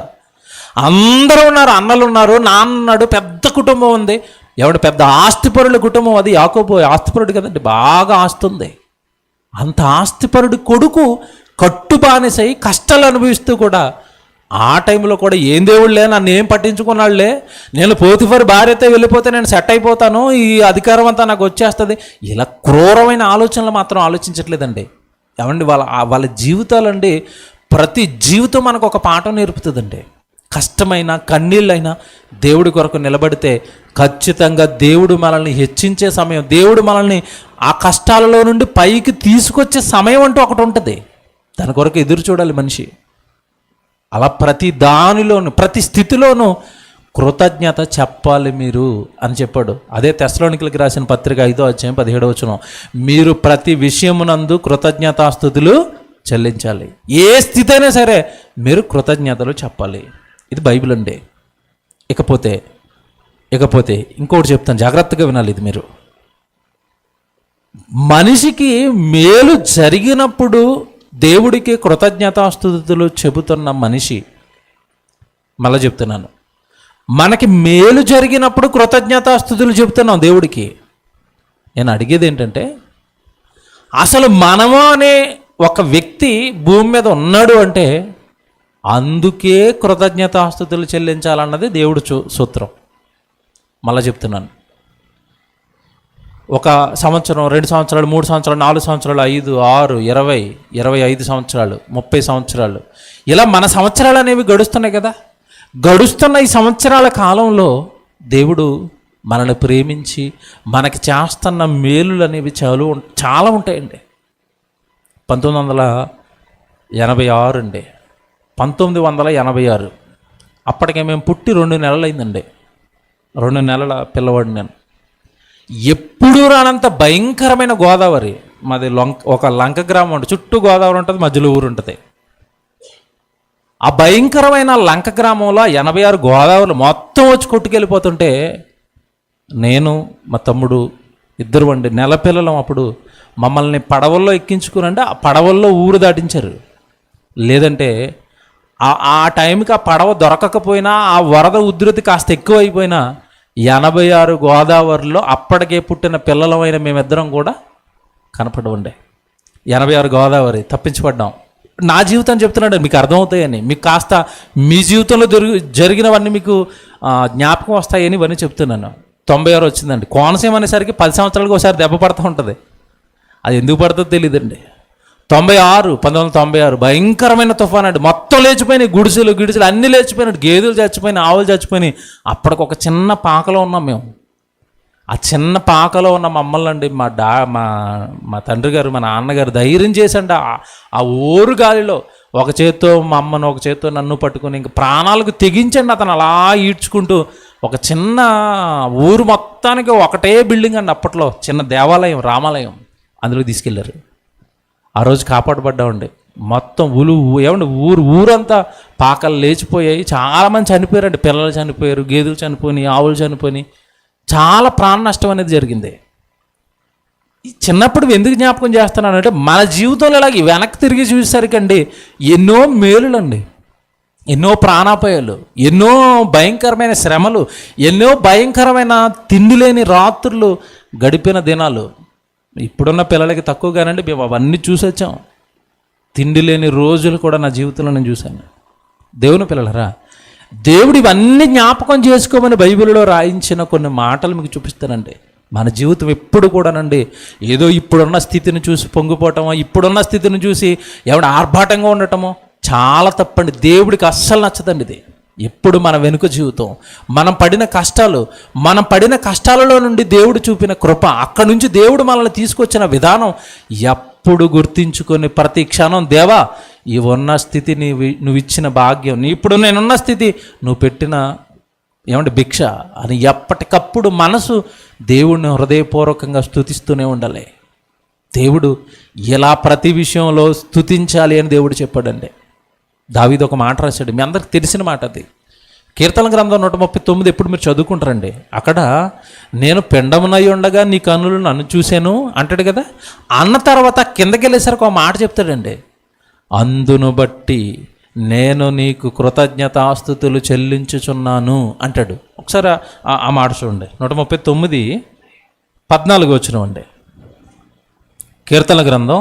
అందరూ ఉన్నారు, అన్నలు ఉన్నారు, నాన్న ఉన్నాడు, పెద్ద కుటుంబం ఉంది. ఎవడు పెద్ద ఆస్తిపరుల కుటుంబం అది. యాకోబు ఆస్తిపరుడు కదండి, బాగా ఆస్తుంది. అంత ఆస్తిపరుడి కొడుకు కట్టు బానిసై కష్టాలు అనుభవిస్తూ కూడా ఆ టైంలో కూడా ఏం దేవుళ్ళే, నన్ను ఏం పట్టించుకున్నాళ్ళే, నేను పోతిఫర్ భార్యతో వెళ్ళిపోతే నేను సెట్ అయిపోతాను, ఈ అధికారం అంతా నాకు వచ్చేస్తుంది, ఇలా క్రూరమైన ఆలోచనలు మాత్రం ఆలోచించట్లేదండి. ఏమండి, వాళ్ళ జీవితాలండి, ప్రతి జీవితం మనకు ఒక పాఠం నేర్పుతుందండి. కష్టమైన కన్నీళ్ళైనా దేవుడి కొరకు నిలబడితే ఖచ్చితంగా దేవుడు మనల్ని హెచ్చించే సమయం, దేవుడు మనల్ని ఆ కష్టాలలో నుండి పైకి తీసుకొచ్చే సమయం అంటూ ఒకటి ఉంటుంది. దాని కొరకు ఎదురు చూడాలి మనిషి. అలా ప్రతి దానిలోనూ, ప్రతి స్థితిలోనూ కృతజ్ఞత చెప్పాలి మీరు అని చెప్పాడు. అదే తెస్సలోనికీయులకు రాసిన పత్రిక 5వ అధ్యాయం 17వ వచనం, మీరు ప్రతి విషయమునందు కృతజ్ఞతాస్తుతులు చెల్లించాలి. ఏ స్థితి అయినా సరే మీరు కృతజ్ఞతలు చెప్పాలి. ఇది బైబిల్ అండి. ఇకపోతే ఇంకోటి చెప్తాను, జాగ్రత్తగా వినాలి. ఇది మీరు, మనిషికి మేలు జరిగినప్పుడు దేవుడికి కృతజ్ఞతాస్తుతులు చెబుతున్న మనిషి, మళ్ళీ చెప్తున్నాను, మనకి మేలు జరిగినప్పుడు కృతజ్ఞతాస్తుతులు చెబుతున్నాం దేవుడికి. నేను అడిగేది ఏంటంటే, అసలు మనము అనే ఒక వ్యక్తి భూమి మీద ఉన్నాడు అంటే అందుకే కృతజ్ఞతాస్తుతులు చెల్లించాలన్నది దేవుడు సూత్రం. మళ్ళీ చెప్తున్నాను, ఒక సంవత్సరం, 2 సంవత్సరాలు, 3 సంవత్సరాలు, 4 సంవత్సరాలు, 5, 6, 20, 25 సంవత్సరాలు, 30 సంవత్సరాలు, ఇలా మన సంవత్సరాలు అనేవి గడుస్తున్నాయి కదా. గడుస్తున్న ఈ సంవత్సరాల కాలంలో దేవుడు మనల్ని ప్రేమించి మనకి చేస్తున్న మేలులు అనేవి చాలా ఉంటాయండి. 1986 అండి, 1986 అప్పటికే మేము పుట్టి 2 నెలలు అయిందండి. 2 నెలల పిల్లవాడిని నేను. ఎప్పుడూ రానంత భయంకరమైన గోదావరి మాది. ఒక లంక గ్రామం ఉంటుంది, చుట్టూ గోదావరి ఉంటుంది, మధ్యలో ఊరు ఉంటుంది. ఆ భయంకరమైన లంక గ్రామంలో 86 గోదావరిలు మొత్తం వచ్చి కొట్టుకెళ్ళిపోతుంటే నేను మా తమ్ముడు ఇద్దరు వండి నెలపిల్లలం. అప్పుడు మమ్మల్ని పడవల్లో ఎక్కించుకునంటే ఆ పడవల్లో ఊరు దాటించారు. లేదంటే ఆ టైంకి ఆ పడవ దొరకకపోయినా, ఆ వరద ఉధృతి కాస్త ఎక్కువైపోయినా 86 గోదావరిలో అప్పటికే పుట్టిన పిల్లలమైన మేమిద్దరం కూడా కనపడవండి. 86 గోదావరి తప్పించబడ్డాం. నా జీవితం చెప్తున్నాడు, మీకు అర్థమవుతాయని, మీకు కాస్త మీ జీవితంలో జరిగినవన్నీ మీకు జ్ఞాపకం వస్తాయని ఇవన్నీ చెప్తున్నాను. 96 వచ్చిందండి. కోనసీమ అనేసరికి 10 సంవత్సరాలకు ఒకసారి దెబ్బ పడుతూ ఉంటుంది. అది ఎందుకు పడుతుందో తెలియదండి. 1996 భయంకరమైన తుఫాన్ అండి. మొత్తం లేచిపోయినాయి, గుడిసెలు అన్నీ లేచిపోయినాయి, గేదెలు చచ్చిపోయినాయి, ఆవులు చచ్చిపోయినాయి. అప్పటికి ఒక చిన్న పాకలో ఉన్నాం మేము. ఆ చిన్న పాకలో ఉన్న మమ్మల్ని అండి మా తండ్రి గారు, మా నాన్నగారు ధైర్యం చేసండి ఆ ఊరు గాలిలో ఒక చేత్తో మా అమ్మను, ఒక చేత్తో నన్ను పట్టుకుని ఇంక ప్రాణాలకు తెగించండి అతను అలా ఈడ్చుకుంటూ ఒక చిన్న ఊరు మొత్తానికి ఒకటే బిల్డింగ్ అండి అప్పట్లో, చిన్న దేవాలయం, రామాలయం, అందులో తీసుకెళ్ళారు. ఆ రోజు కాపాడబడ్డామండి. మొత్తం ఏమండి ఊరంతా పాకలు లేచిపోయాయి. చాలామంది చనిపోయారండి. పిల్లలు చనిపోయారు, గేదెలు చనిపోయి, ఆవులు చనిపోయి, చాలా ప్రాణ నష్టం అనేది జరిగింది. చిన్నప్పుడు ఎందుకు జ్ఞాపకం చేస్తున్నానంటే, మన జీవితంలో ఇలాగ వెనక్కి తిరిగి చూసేసరికండి ఎన్నో మేలులండి, ఎన్నో ప్రాణాపాయాలు, ఎన్నో భయంకరమైన శ్రమలు, ఎన్నో భయంకరమైన తిండి లేని రాత్రులు గడిపిన దినాలు. ఇప్పుడున్న పిల్లలకి తక్కువగానండి, మేము అవన్నీ చూసి వచ్చాం. తిండి లేని రోజులు కూడా నా జీవితంలో నేను చూశాను. దేవుని పిల్లలరా, దేవుడు ఇవన్నీ జ్ఞాపకం చేసుకోమని బైబిల్లో రాయించిన కొన్ని మాటలు మీకు చూపిస్తానండి. మన జీవితం ఎప్పుడు కూడానండి ఏదో ఇప్పుడున్న స్థితిని చూసి పొంగిపోవటమో, ఇప్పుడున్న స్థితిని చూసి ఎవడ ఆర్భాటంగా ఉండటమో చాలా తప్పండి. దేవుడికి అస్సలు నచ్చదండి ఇది. ఎప్పుడు మన వెనుక జీవితం, మనం పడిన కష్టాలలో నుండి దేవుడు చూపిన కృప, అక్కడి నుంచి దేవుడు మనల్ని తీసుకొచ్చిన విధానం ఎప్పుడు గుర్తించుకొని ప్రతి క్షణం, దేవా ఈ ఉన్న స్థితి నువ్వు ఇచ్చిన భాగ్యం, ఇప్పుడు నేనున్న స్థితి నువ్వు పెట్టిన భిక్ష అని ఎప్పటికప్పుడు మనసు దేవుడిని హృదయపూర్వకంగా స్తుతిస్తూనే ఉండాలి. దేవుడు ఎలా ప్రతి విషయంలో స్తుతించాలి అని దేవుడు చెప్పాడండి. దావీదు ఒక మాట రాశాడు, మీ అందరికి తెలిసిన మాట అది. కీర్తన గ్రంథం 139 ఎప్పుడు మీరు చదువుకుంటారండి. అక్కడ నేను పిండమునై ఉండగా నీ కన్నులు నన్ను చూశాను అంటాడు కదా. అన్న తర్వాత కిందకి వెళ్ళేసరికి ఒక మాట చెప్తాడండి, అందును బట్టి నేను నీకు కృతజ్ఞతాస్తుతులు చెల్లించుచున్నాను అంటాడు. ఒకసారి ఆ మాట చూడండి. 139:14 వచనం అండి. కీర్తన గ్రంథం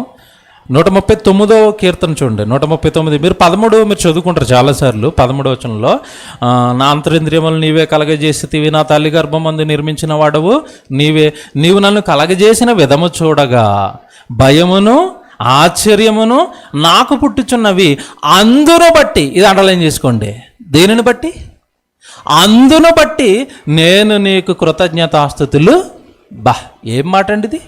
139వ కీర్తన చూడండి, 139. మీరు 13 మీరు చదువుకుంటారు చాలాసార్లు. 13వ వచనంలో నా అంతరింద్రియములు నీవే కలగజేసితివి, నా తల్లి గర్భమందు నిర్మించిన వాడవు నీవే, నీవు నన్ను కలగజేసిన విధము చూడగా భయమును ఆశ్చర్యమును నాకు పుట్టుచున్నవి, అందును బట్టి, ఇది అండర్లైన్ చేసుకోండి, దేనిని బట్టి? అందును బట్టి నేను నీకు కృతజ్ఞతాస్తుతులు. ఏం మాట అండి ఇది?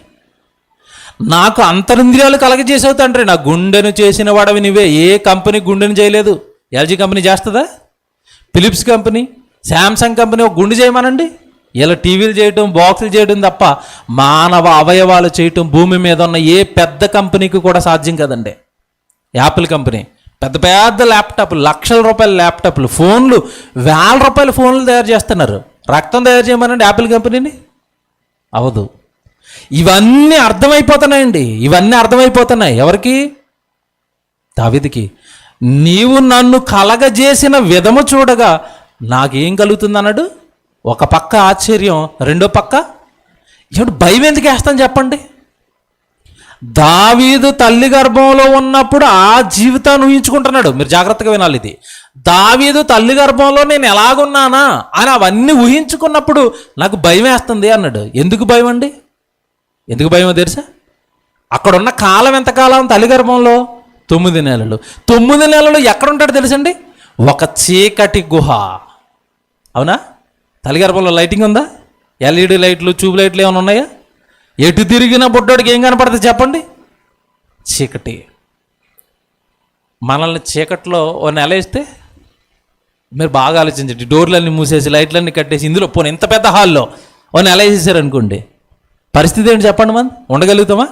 నాకు అంతరింద్రియాలు కలగజేసావు తండ్రి, నా గుండెను చేసిన వాడవి నువ్వే. ఏ కంపెనీ గుండెను చేయలేదు? ఎల్జీ కంపెనీ చేస్తుందా? ఫిలిప్స్ కంపెనీ, శాంసంగ్ కంపెనీ ఒక గుండె చేయమనండి. ఇలా టీవీలు చేయటం, బాక్సులు చేయడం తప్ప మానవ అవయవాలు చేయటం భూమి మీద ఉన్న ఏ పెద్ద కంపెనీకి కూడా సాధ్యం కదండి. యాపిల్ కంపెనీ పెద్ద పెద్ద ల్యాప్టాప్లు, లక్షల రూపాయల ల్యాప్టాప్లు, ఫోన్లు, వేల రూపాయల ఫోన్లు తయారు చేస్తున్నారు. రక్తం తయారు చేయమనండి యాపిల్ కంపెనీని, అవదు. ఇవన్నీ అర్థమైపోతున్నాయండి, ఇవన్నీ అర్థమైపోతున్నాయి. ఎవరికి? దావీదుకి. నీవు నన్ను కలగజేసిన విధము చూడగా నాకేం కలుగుతుంది అన్నాడు. ఒక పక్క ఆశ్చర్యం, రెండో పక్క ఇప్పుడు భయం. ఎందుకు వేస్తాను చెప్పండి? దావీదు తల్లి గర్భంలో ఉన్నప్పుడు ఆ జీవితాన్ని ఊహించుకుంటున్నాడు. మీరు జాగ్రత్తగా వినాలి ఇది. దావీదు తల్లి గర్భంలో నేను ఎలాగున్నానా అని అవన్నీ ఊహించుకున్నప్పుడు నాకు భయం వేస్తుంది అన్నాడు. ఎందుకు భయం అండి? ఎందుకు భయమో తెలుసా? అక్కడున్న కాలం ఎంతకాలం? తల్లి గర్భంలో 9 నెలలు. 9 నెలలు ఎక్కడుంటాడు తెలుసండి? ఒక చీకటి గుహ. అవునా? తల్లి గర్భంలో లైటింగ్ ఉందా? ఎల్ఈడి లైట్లు, ట్యూబ్ లైట్లు ఏమైనా ఉన్నాయా? ఎటు తిరిగిన బుడ్డోడికి ఏం కనపడుతుంది చెప్పండి? చీకటి. మనల్ని చీకట్లో ఓ నెల వేస్తే మీరు బాగా ఆలోచించండి. డోర్లన్నీ మూసేసి లైట్లన్నీ కట్టేసి ఇందులో పోనీ ఇంత పెద్ద హాల్లో ఓ నెల వేసేసారు అనుకోండి, పరిస్థితి ఏంటి చెప్పండి? మనం ఉండగలుగుతామా?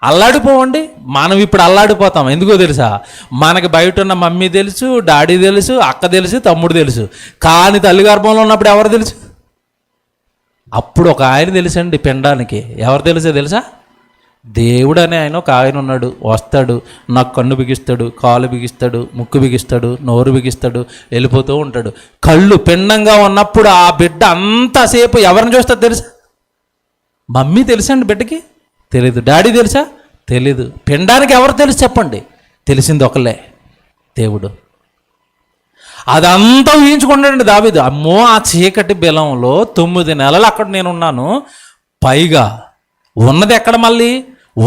అల్లాడిపోవండి. మనం ఇప్పుడు అల్లాడిపోతాం. ఎందుకో తెలుసా? మనకి బయట ఉన్న మమ్మీ తెలుసు, డాడీ తెలుసు, అక్క తెలుసు, తమ్ముడు తెలుసు. కానీ తల్లి గర్భంలో ఉన్నప్పుడు ఎవరు తెలుసు? అప్పుడు ఒక ఆయన తెలుసండి పిండానికి. ఎవరు తెలుసా? దేవుడు అనే ఆయన ఒక ఆయన ఉన్నాడు. వస్తాడు, నాకు కన్ను బిగిస్తాడు, కాలు బిగిస్తాడు, ముక్కు బిగిస్తాడు, నోరు బిగిస్తాడు, వెళ్ళిపోతూ ఉంటాడు. కళ్ళు పిండంగా ఉన్నప్పుడు ఆ బిడ్డ అంతసేపు ఎవరిని చూస్తాడు తెలుసా? మమ్మీ తెలుసండి బిడ్డకి? తెలీదు. డాడీ తెలుసా? తెలీదు. పిండానికి ఎవరు తెలుసు చెప్పండి? తెలిసింది ఒకళ్ళే, దేవుడు. అదంతా ఊహించుకుంటాడండి దావీదు. అమ్మో, ఆ చీకటి బిలంలో 9 నెలలు అక్కడ నేనున్నాను. పైగా ఉన్నది ఎక్కడ? మళ్ళీ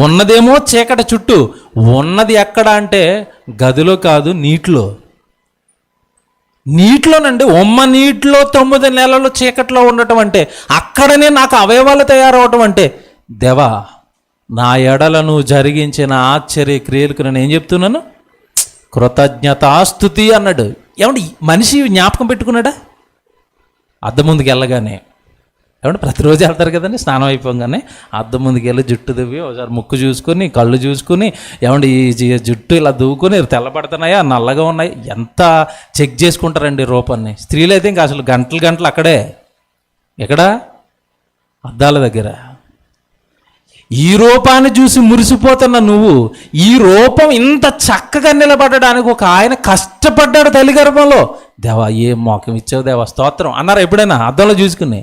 ఉన్నదేమో చీకటి చుట్టూ, ఉన్నది ఎక్కడ అంటే గదిలో కాదు, నీటిలో. నీటిలోనండి, నీటిలో 9 నెలలు చీకట్లో ఉండటం అంటే, అక్కడనే నాకు అవయవాలు తయారవటం అంటే, దేవా నా ఎడలను జరిగించిన ఆశ్చర్య క్రియలకు నేను ఏం చెప్తున్నాను? కృతజ్ఞతాస్తుతి అన్నాడు. ఏమంటే మనిషి జ్ఞాపకం పెట్టుకున్నాడా? అద్దం ముందుకు వెళ్ళగానే, ఏమంటే ప్రతిరోజు వెళ్తారు కదండి, స్నానం అయిపోగానే అద్దం ముందుకు వెళ్ళి జుట్టు దువ్వి ఒకసారి ముక్కు చూసుకొని, కళ్ళు చూసుకొని, ఏమంటే ఈ జుట్టు ఇలా దువ్వుకొని తెల్లబడుతున్నాయా, నల్లగా ఉన్నాయి, ఎంత చెక్ చేసుకుంటారండి రూపాన్ని. స్త్రీలు అయితే ఇంకా అసలు గంటలు అక్కడే. ఎక్కడ? అద్దాల దగ్గర. ఈ రూపాన్ని చూసి మురిసిపోతున్న నువ్వు, ఈ రూపం ఇంత చక్కగా నిలబడడానికి ఒక ఆయన కష్టపడ్డాడు తల్లి గర్భంలో. దేవా ఏ మోకం ఇచ్చావు దేవా, స్తోత్రం అన్నారు ఎప్పుడైనా అద్దంలో చూసుకుని?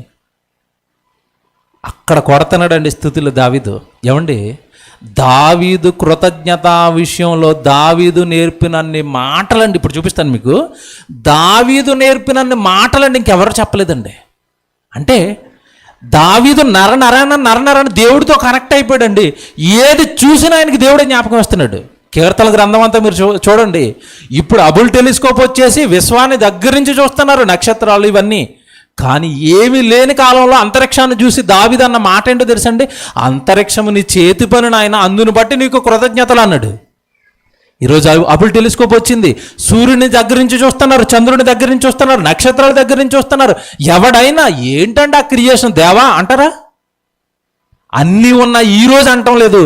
అక్కడ కొడుతున్నాడండి స్తుతులు దావీదు. ఏమండి, దావీదు కృతజ్ఞత విషయంలో దావీదు నేర్పినన్ని మాటలండి, ఇప్పుడు చూపిస్తాను మీకు. దావీదు నేర్పినన్ని మాటలండి ఇంకెవరు చెప్పలేదండి. అంటే దావీదు నరనరాన్ని దేవుడితో కనెక్ట్ అయిపోయాడండి. ఏది చూసినా ఆయనకి దేవుడే జ్ఞాపకం వస్తున్నాడు. కీర్తనల గ్రంథం అంతా మీరు చూడండి. ఇప్పుడు అబుల్ టెలిస్కోప్ వచ్చేసి విశ్వాన్ని దగ్గర నుంచి చూస్తున్నారు, నక్షత్రాలు ఇవన్నీ. కానీ ఏమీ లేని కాలంలో అంతరిక్షాన్ని చూసి దావీదు అన్న మాట ఏంటో తెలుసండి? అంతరిక్షము నీ చేతి పని నాయన, అందుని బట్టి నీకు కృతజ్ఞతలు అన్నాడు. ఈరోజు అబుల్ టెలిస్కోప్ వచ్చింది. సూర్యుని దగ్గర నుంచి చూస్తున్నారు, చంద్రుని దగ్గర నుంచి చూస్తున్నారు, నక్షత్రాల దగ్గర నుంచి చూస్తున్నారు. ఎవడైనా ఏంటంటే ఆ క్రియేషన్ దేవా అంటారా? అన్నీ ఉన్న ఈరోజు అంటం లేదు.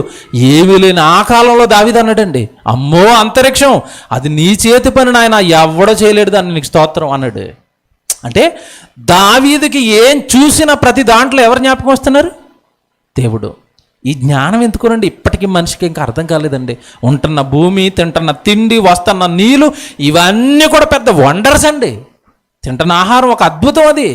ఏమీ లేని ఆ కాలంలో దావీదు అన్నాడండి, అమ్మో అంతరిక్షం అది నీ చేతి పని నాయన, ఎవడో చేయలేడు దాన్ని, నీకు స్తోత్రం అన్నాడు. అంటే దావీదుకి ఏం చూసినా ప్రతి దాంట్లో ఎవరు జ్ఞాపకం వస్తున్నారు? దేవుడు. ఈ జ్ఞానం ఎందుకునండి ఇప్పటికీ మనిషికి ఇంకా అర్థం కాలేదండి. ఉంటున్న భూమి, తింటున్న తిండి, వస్తున్న నీళ్ళు, ఇవన్నీ కూడా పెద్ద వండర్స్ అండి. తింటున్న ఆహారం ఒక అద్భుతం. అది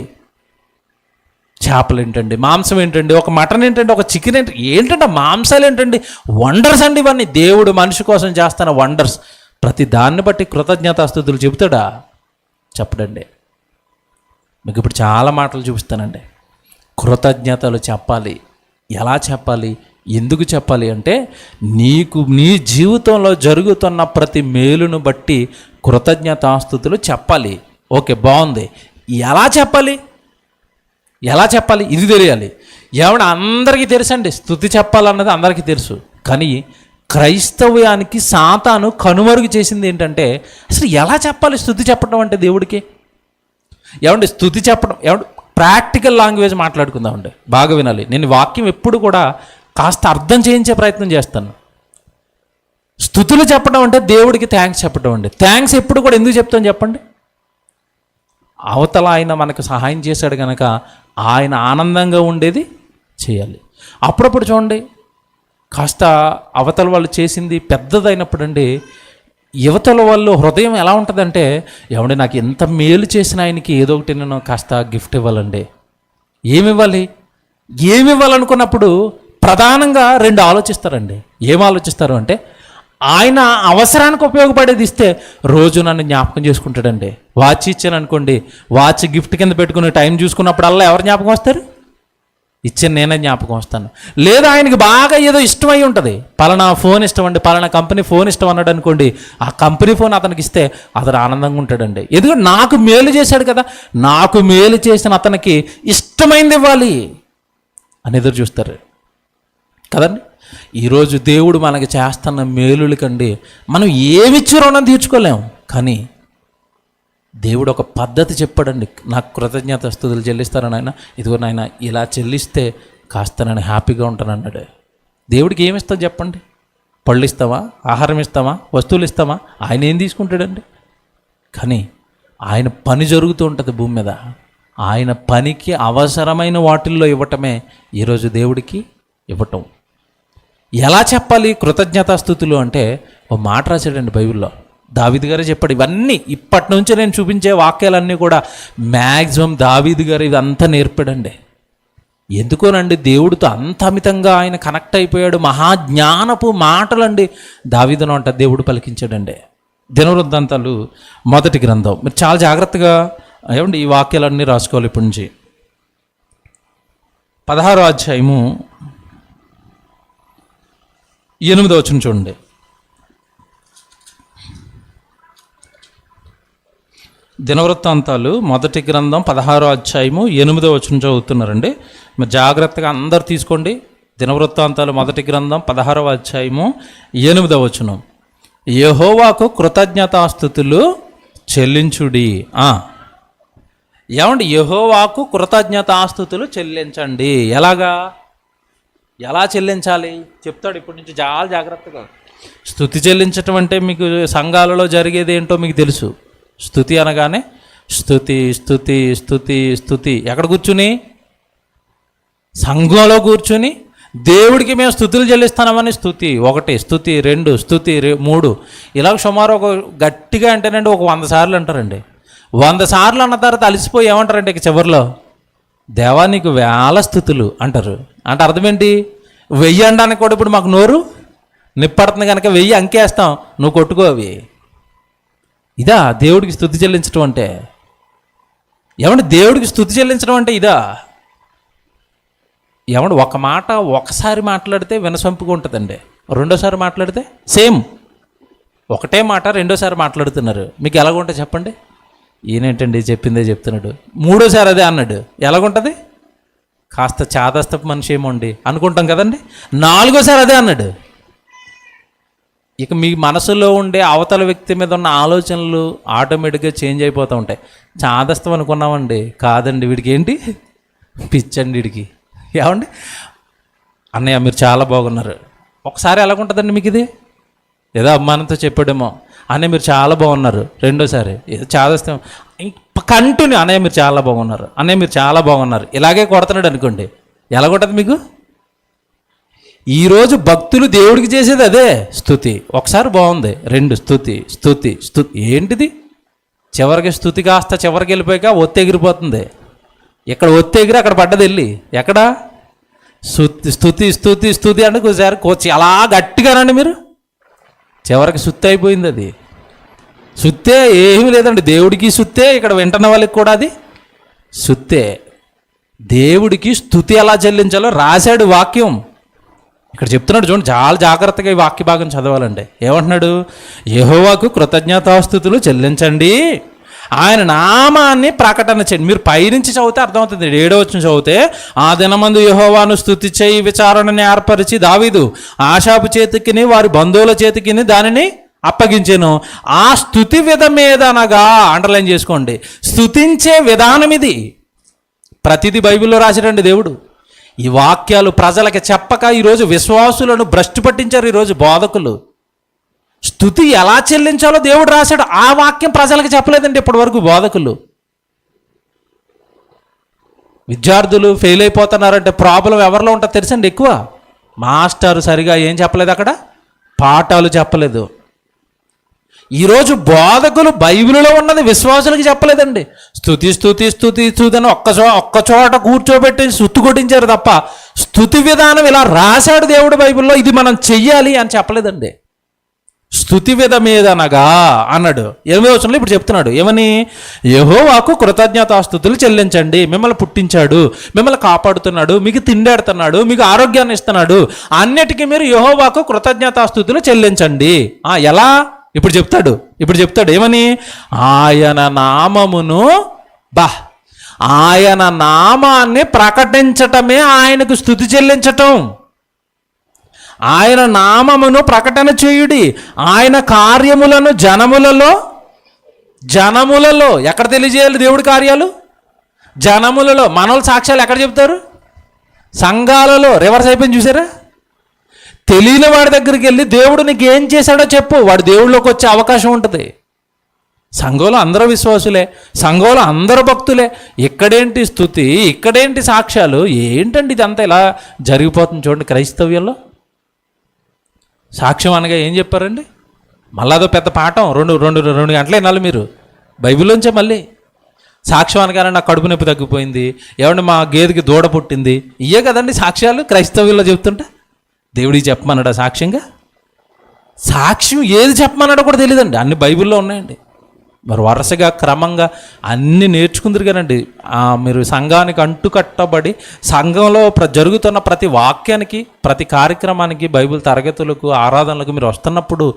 చేపలు ఏంటండి, మాంసం ఏంటండి, ఒక మటన్ ఏంటండి, ఒక చికెన్ ఏంటి, ఏంటంటే మాంసాలు ఏంటండి, వండర్స్ అండి ఇవన్నీ. దేవుడు మనిషి కోసం చేస్తున్న వండర్స్. ప్రతి దాన్ని బట్టి కృతజ్ఞతాస్తుతులు చెబుతాడా? చెప్పడండి. మీకు ఇప్పుడు చాలా మాటలు చూపిస్తానండి. కృతజ్ఞతలు చెప్పాలి. ఎలా చెప్పాలి, ఎందుకు చెప్పాలి అంటే, నీకు నీ జీవితంలో జరుగుతున్న ప్రతి మేలును బట్టి కృతజ్ఞతాస్తుతులు చెప్పాలి. ఓకే, బాగుంది. ఎలా చెప్పాలి, ఎలా చెప్పాలి ఇది తెలియాలి. ఏమన్నా అందరికీ తెలుసండి, స్తుతి చెప్పాలన్నది అందరికీ తెలుసు. కానీ క్రైస్తవ్యానికి సాతాను కనుమరుగు చేసింది ఏంటంటే, అసలు ఎలా చెప్పాలి స్తుతి చెప్పడం అంటే దేవుడికి? ఏమండి స్తుతి చెప్పడం, ఏమంటే ప్రాక్టికల్ లాంగ్వేజ్ మాట్లాడుకుందామండి. బాగా వినాలి. నేను వాక్యం ఎప్పుడు కూడా కాస్త అర్థం చేయించే ప్రయత్నం చేస్తాను. స్తుతులు చెప్పడం అంటే దేవుడికి థ్యాంక్స్ చెప్పడం అండి. థ్యాంక్స్ ఎప్పుడు కూడా ఎందుకు చెప్తాం చెప్పండి? అవతల ఆయన మనకు సహాయం చేశాడు కనుక ఆయన ఆనందంగా ఉండేది చేయాలి. అప్పుడప్పుడు చూడండి, కాస్త అవతల వాళ్ళు చేసింది పెద్దదైనప్పుడు అండి, యువతల వాళ్ళు హృదయం ఎలా ఉంటుందంటే, ఏమంటే నాకు ఎంత మేలు చేసిన ఆయనకి ఏదో ఒకటి నేను కాస్త గిఫ్ట్ ఇవ్వాలండి. ఏమి ఇవ్వాలనుకున్నప్పుడు ప్రధానంగా రెండు ఆలోచిస్తారండి. ఏం ఆలోచిస్తారు అంటే, ఆయన అవసరానికి ఉపయోగపడేది ఇస్తే రోజు నన్ను జ్ఞాపకం చేసుకుంటాడండి. వాచ్ ఇచ్చాను అనుకోండి, వాచ్ గిఫ్ట్ కింద పెట్టుకుని టైం చూసుకున్నప్పుడల్లా ఎవరు జ్ఞాపకం వస్తారు? ఇచ్చిన నేనే జ్ఞాపకం వస్తాను. లేదా ఆయనకి బాగా ఏదో ఇష్టమై ఉంటుంది, పలానా ఫోన్ ఇష్టం అండి, పలానా కంపెనీ ఫోన్ ఇష్టం అన్నాడు అనుకోండి, ఆ కంపెనీ ఫోన్ అతనికి ఇస్తే అతను ఆనందంగా ఉంటాడండి. ఎందుకంటే నాకు మేలు చేశాడు కదా, నాకు మేలు చేసిన అతనికి ఇష్టమైంది ఇవ్వాలి అని ఎదురు చూస్తారు కదండి. ఈరోజు దేవుడు మనకి చేస్తున్న మేలులకండి మనం ఏమిచ్చి రుణం తీర్చుకోలేము. కానీ దేవుడు ఒక పద్ధతి చెప్పాడండి. నాకు కృతజ్ఞతాస్తుతులు చెల్లిస్తాను నాయన, ఇదిగో నాయన ఇలా చెల్లిస్తే కాస్త నేను హ్యాపీగా ఉంటాను అన్నాడు. దేవుడికి ఏమి ఇస్తాం చెప్పండి? పళ్ళు ఇస్తావా, ఆహారం ఇస్తావా, వస్తువులు ఇస్తావా? ఆయన ఏం తీసుకుంటాడండి? కానీ ఆయన పని జరుగుతూ ఉంటుంది భూమి మీద. ఆయన పనికి అవసరమైన వాటిల్లో ఇవ్వటమే ఈరోజు దేవుడికి ఇవ్వటం. ఎలా చెప్పాలి కృతజ్ఞతాస్తుతులు అంటే, ఓ మాట రాశాడండి బైబిల్లో. దావీదు గారే చెప్పాడు. ఇవన్నీ ఇప్పటి నుంచి నేను చూపించే వాక్యాలన్నీ కూడా మ్యాక్సిమం దావీదు గారు ఇదంతా నేర్పాడండి. ఎందుకోనండి, దేవుడితో అంత అమితంగా ఆయన కనెక్ట్ అయిపోయాడు. మహాజ్ఞానపు మాటలండి దావీదును అంట దేవుడు పలికించాడండి. దినవృత్తాంతాలు 1వ గ్రంథం. మీరు చాలా జాగ్రత్తగా ఏమండి ఈ వాక్యాలన్నీ రాసుకోవాలి. ఇప్పటి నుంచి 16వ అధ్యాయము 8వ వచనం చూడండి. దినవృత్తాంతాలు 1వ గ్రంథం 16వ అధ్యాయము 8వ వచనం చదువుతున్నారండి. మీరు జాగ్రత్తగా అందరు తీసుకోండి. దినవృత్తాంతాలు 1వ గ్రంథం 16వ అధ్యాయము 8వ వచనం. యెహోవాకు కృతజ్ఞతాస్తుతులు చెల్లించుడి. ఏమండి యెహోవాకు కృతజ్ఞతాస్తుతులు చెల్లించండి. ఎలా చెల్లించాలి చెప్తాడు ఇప్పటి నుంచి చాలా జాగ్రత్తగా. స్తుతి చెల్లించటం అంటే మీకు సంఘాలలో జరిగేది ఏంటో మీకు తెలుసు. స్తుతి అనగానే స్తుతి స్తుతి స్తుతి స్తుతి. ఎక్కడ కూర్చుని? సంఘంలో కూర్చుని దేవుడికి మేము స్తుతులు చెల్లిస్తున్నామని స్తుతి 1, స్తుతి 2, స్తుతి 3, ఇలా సుమారు ఒక గట్టిగా అంటేనండి ఒక 100 సార్లు అంటారండి. 100 సార్లు అన్న తర్వాత అలసిపోయి ఏమంటారంటే ఇక చివరిలో, దేవా నీకు వేల స్తుతులు అంటారు. అంటే అర్థం ఏంటి? 1000 అనడానికి కూడా ఇప్పుడు మాకు నోరు నిప్పడుతుంది కనుక 1000 అంకేస్తాం, నువ్వు కొట్టుకో అవి. ఇదా దేవుడికి స్తుతి చెల్లించడం అంటే? ఏమంటే దేవుడికి స్తుతి చెల్లించడం అంటే ఇదా? ఏమంటే ఒక మాట ఒకసారి మాట్లాడితే వినసొంపుగా ఉంటుందండి, రెండోసారి మాట్లాడితే సేమ్ ఒకటే మాట రెండోసారి మాట్లాడుతున్నారు. మీకు ఎలాగుంటుంది చెప్పండి? ఈయనేంటండి చెప్పిందే చెప్తున్నాడు, మూడోసారి అదే అన్నాడు, ఎలాగుంటుంది? కాస్త చాదస్తపు మనిషి ఏమోండి అనుకుంటాం కదండి. 4వసారి అదే అన్నాడు. ఇక మీ మనసులో ఉండే అవతల వ్యక్తి మీద ఉన్న ఆలోచనలు ఆటోమేటిక్గా చేంజ్ అయిపోతూ ఉంటాయి. చాదస్తం అనుకున్నామండి, కాదండి వీడికి ఏంటి పిచ్చండి వీడికి. ఏమండి అన్నయ్య మీరు చాలా బాగున్నారు, ఒకసారి ఎలాగుంటుందండి మీకు ఇది? ఏదో అమ్మానంతో చెప్పాడేమో, అన్నయ్య మీరు చాలా బాగున్నారు. రెండోసారి ఏదో చాదస్తం కంటిన్యూ, అన్నయ్య మీరు చాలా బాగున్నారు, అన్నయ్య మీరు చాలా బాగున్నారు, ఇలాగే కొడుతున్నాడు అనుకోండి, ఎలాగుంటుంది మీకు? ఈరోజు భక్తులు దేవుడికి చేసేది అదే స్తుతి. ఒకసారి బాగుంది, 2 స్తుతి స్తుతి స్తుతి. ఏంటిది? చివరికి స్తుతి కాస్త చివరికి వెళ్ళిపోయాక ఒత్తి ఎగిరిపోతుంది. ఇక్కడ ఒత్తి ఎగిరి అక్కడ పడ్డది వెళ్ళి ఎక్కడ స్తుతి స్తుతి స్తుతి స్తుతి అంటే కొంచెం అలా గట్టిగానండి మీరు, చివరికి సుత్తి అయిపోయింది. అది సుత్తే, ఏమీ లేదండి. దేవుడికి సుత్తే, ఇక్కడ వింటున్న వాళ్ళకి కూడా అది సుత్తే. దేవుడికి స్తుతి ఎలా చెల్లించాలో రాశాడు వాక్యం. ఇక్కడ చెప్తున్నాడు చూడండి, చాలా జాగ్రత్తగా ఈ వాక్య భాగం చదవాలండి. ఏమంటున్నాడు? యెహోవాకు కృతజ్ఞతాస్తుతులు చెల్లించండి, ఆయన నామాన్ని ప్రకటన చేయండి. మీరు పైనుంచి చదివితే అర్థమవుతుంది. 7వ వచనం చదివితే, ఆ దినమందు యెహోవాను స్తుతి చేయి విచారణని ఏర్పరిచి దావీదు ఆషాపు చేతికిని వారి బంధువుల చేతికిని దానిని అప్పగించెను. ఆ స్తుతి విధమేదనగా, అండర్లైన్ చేసుకోండి, స్తుతించే విధానం ఇది. ప్రతిదీ బైబిల్లో రాశాడండి దేవుడు. ఈ వాక్యాలు ప్రజలకి చెప్పక ఈరోజు విశ్వాసులను భ్రష్టు పట్టించారు ఈరోజు బోధకులు. స్తుతి ఎలా చెల్లించాలో దేవుడు రాశాడు. ఆ వాక్యం ప్రజలకు చెప్పలేదండి ఇప్పటి వరకు బోధకులు. విద్యార్థులు ఫెయిల్ అయిపోతున్నారంటే ప్రాబ్లం ఎవరిలో ఉంటుందో తెలుసండి? ఎక్కువ మాస్టర్ సరిగా ఏం చెప్పలేదు, అక్కడ పాఠాలు చెప్పలేదు. ఈరోజు బోధకులు బైబిల్లో ఉన్నది విశ్వాసులకు చెప్పలేదండి. స్తుతి స్తుతి స్తుతి స్తుతి అని ఒక్క చోట కూర్చోబెట్టి స్తుతి కొట్టించారు తప్ప స్తుతి విధానం ఇలా రాశాడు దేవుడు బైబిల్లో, ఇది మనం చెయ్యాలి అని చెప్పలేదండి. స్తుతి విధమేదనగా అన్నాడు. 8వ వచనంలో ఇప్పుడు చెప్తున్నాడు ఏమని? యెహోవాకు కృతజ్ఞతాస్తుతులు చెల్లించండి. మిమ్మల్ని పుట్టించాడు, మిమ్మల్ని కాపాడుతున్నాడు, మీకు తిండేడుతున్నాడు, మీకు ఆరోగ్యాన్ని ఇస్తున్నాడు, అన్నిటికీ మీరు యెహోవాకు కృతజ్ఞతాస్తుతులు చెల్లించండి. ఎలా? ఇప్పుడు చెప్తాడు ఏమని? ఆయన నామమును ఆయన నామాన్ని ప్రకటించటమే ఆయనకు స్తుతి చెల్లించటం. ఆయన నామమును ప్రకటన చేయుడి, ఆయన కార్యములను జనములలో ఎక్కడ తెలియజేయాలి? దేవుడి కార్యాలు జనములలో. మనోళ్ళ సాక్ష్యాలు ఎక్కడ చెప్తారు? సంఘాలలో. రివర్స్ అయిపోయింది చూసారా? తెలియని వాడి దగ్గరికి వెళ్ళి దేవుడు నీకు ఏం చేశాడో చెప్పు, వాడు దేవుళ్ళలోకి వచ్చే అవకాశం ఉంటుంది. సంఘంలో అందరూ విశ్వాసులే, సంఘంలో అందరూ భక్తులే. ఇక్కడేంటి స్తుతి, ఇక్కడేంటి సాక్ష్యాలు? ఏంటండి ఇదంతా ఇలా జరిగిపోతుంది చూడండి క్రైస్తవ్యంలో. సాక్ష్యం అనగా ఏం చెప్పారండి? మళ్ళీ అదో పెద్ద పాఠం. రెండు గంటలు వినాలి మీరు బైబిల్లోంచే. మళ్ళీ సాక్ష్యం అనగానే నా కడుపు నొప్పి తగ్గిపోయింది, ఏమంటే మా గేదెకి దూడ పుట్టింది, ఇయే కదండి సాక్ష్యాలు క్రైస్తవ్యంలో చెప్తుంటే. దేవుడికి చెప్పమన్నాడా సాక్ష్యంగా? సాక్ష్యం ఏది చెప్పమన్నాడో కూడా తెలియదండి. అన్ని బైబిల్లో ఉన్నాయండి. మరి వరుసగా క్రమంగా అన్నీ నేర్చుకుందరు కదండి. మీరు సంఘానికి అంటుకట్టబడి సంఘంలో జరుగుతున్న ప్రతి వాక్యానికి, ప్రతి కార్యక్రమానికి, బైబిల్ తరగతులకు, ఆరాధనలకు మీరు వస్తున్నప్పుడు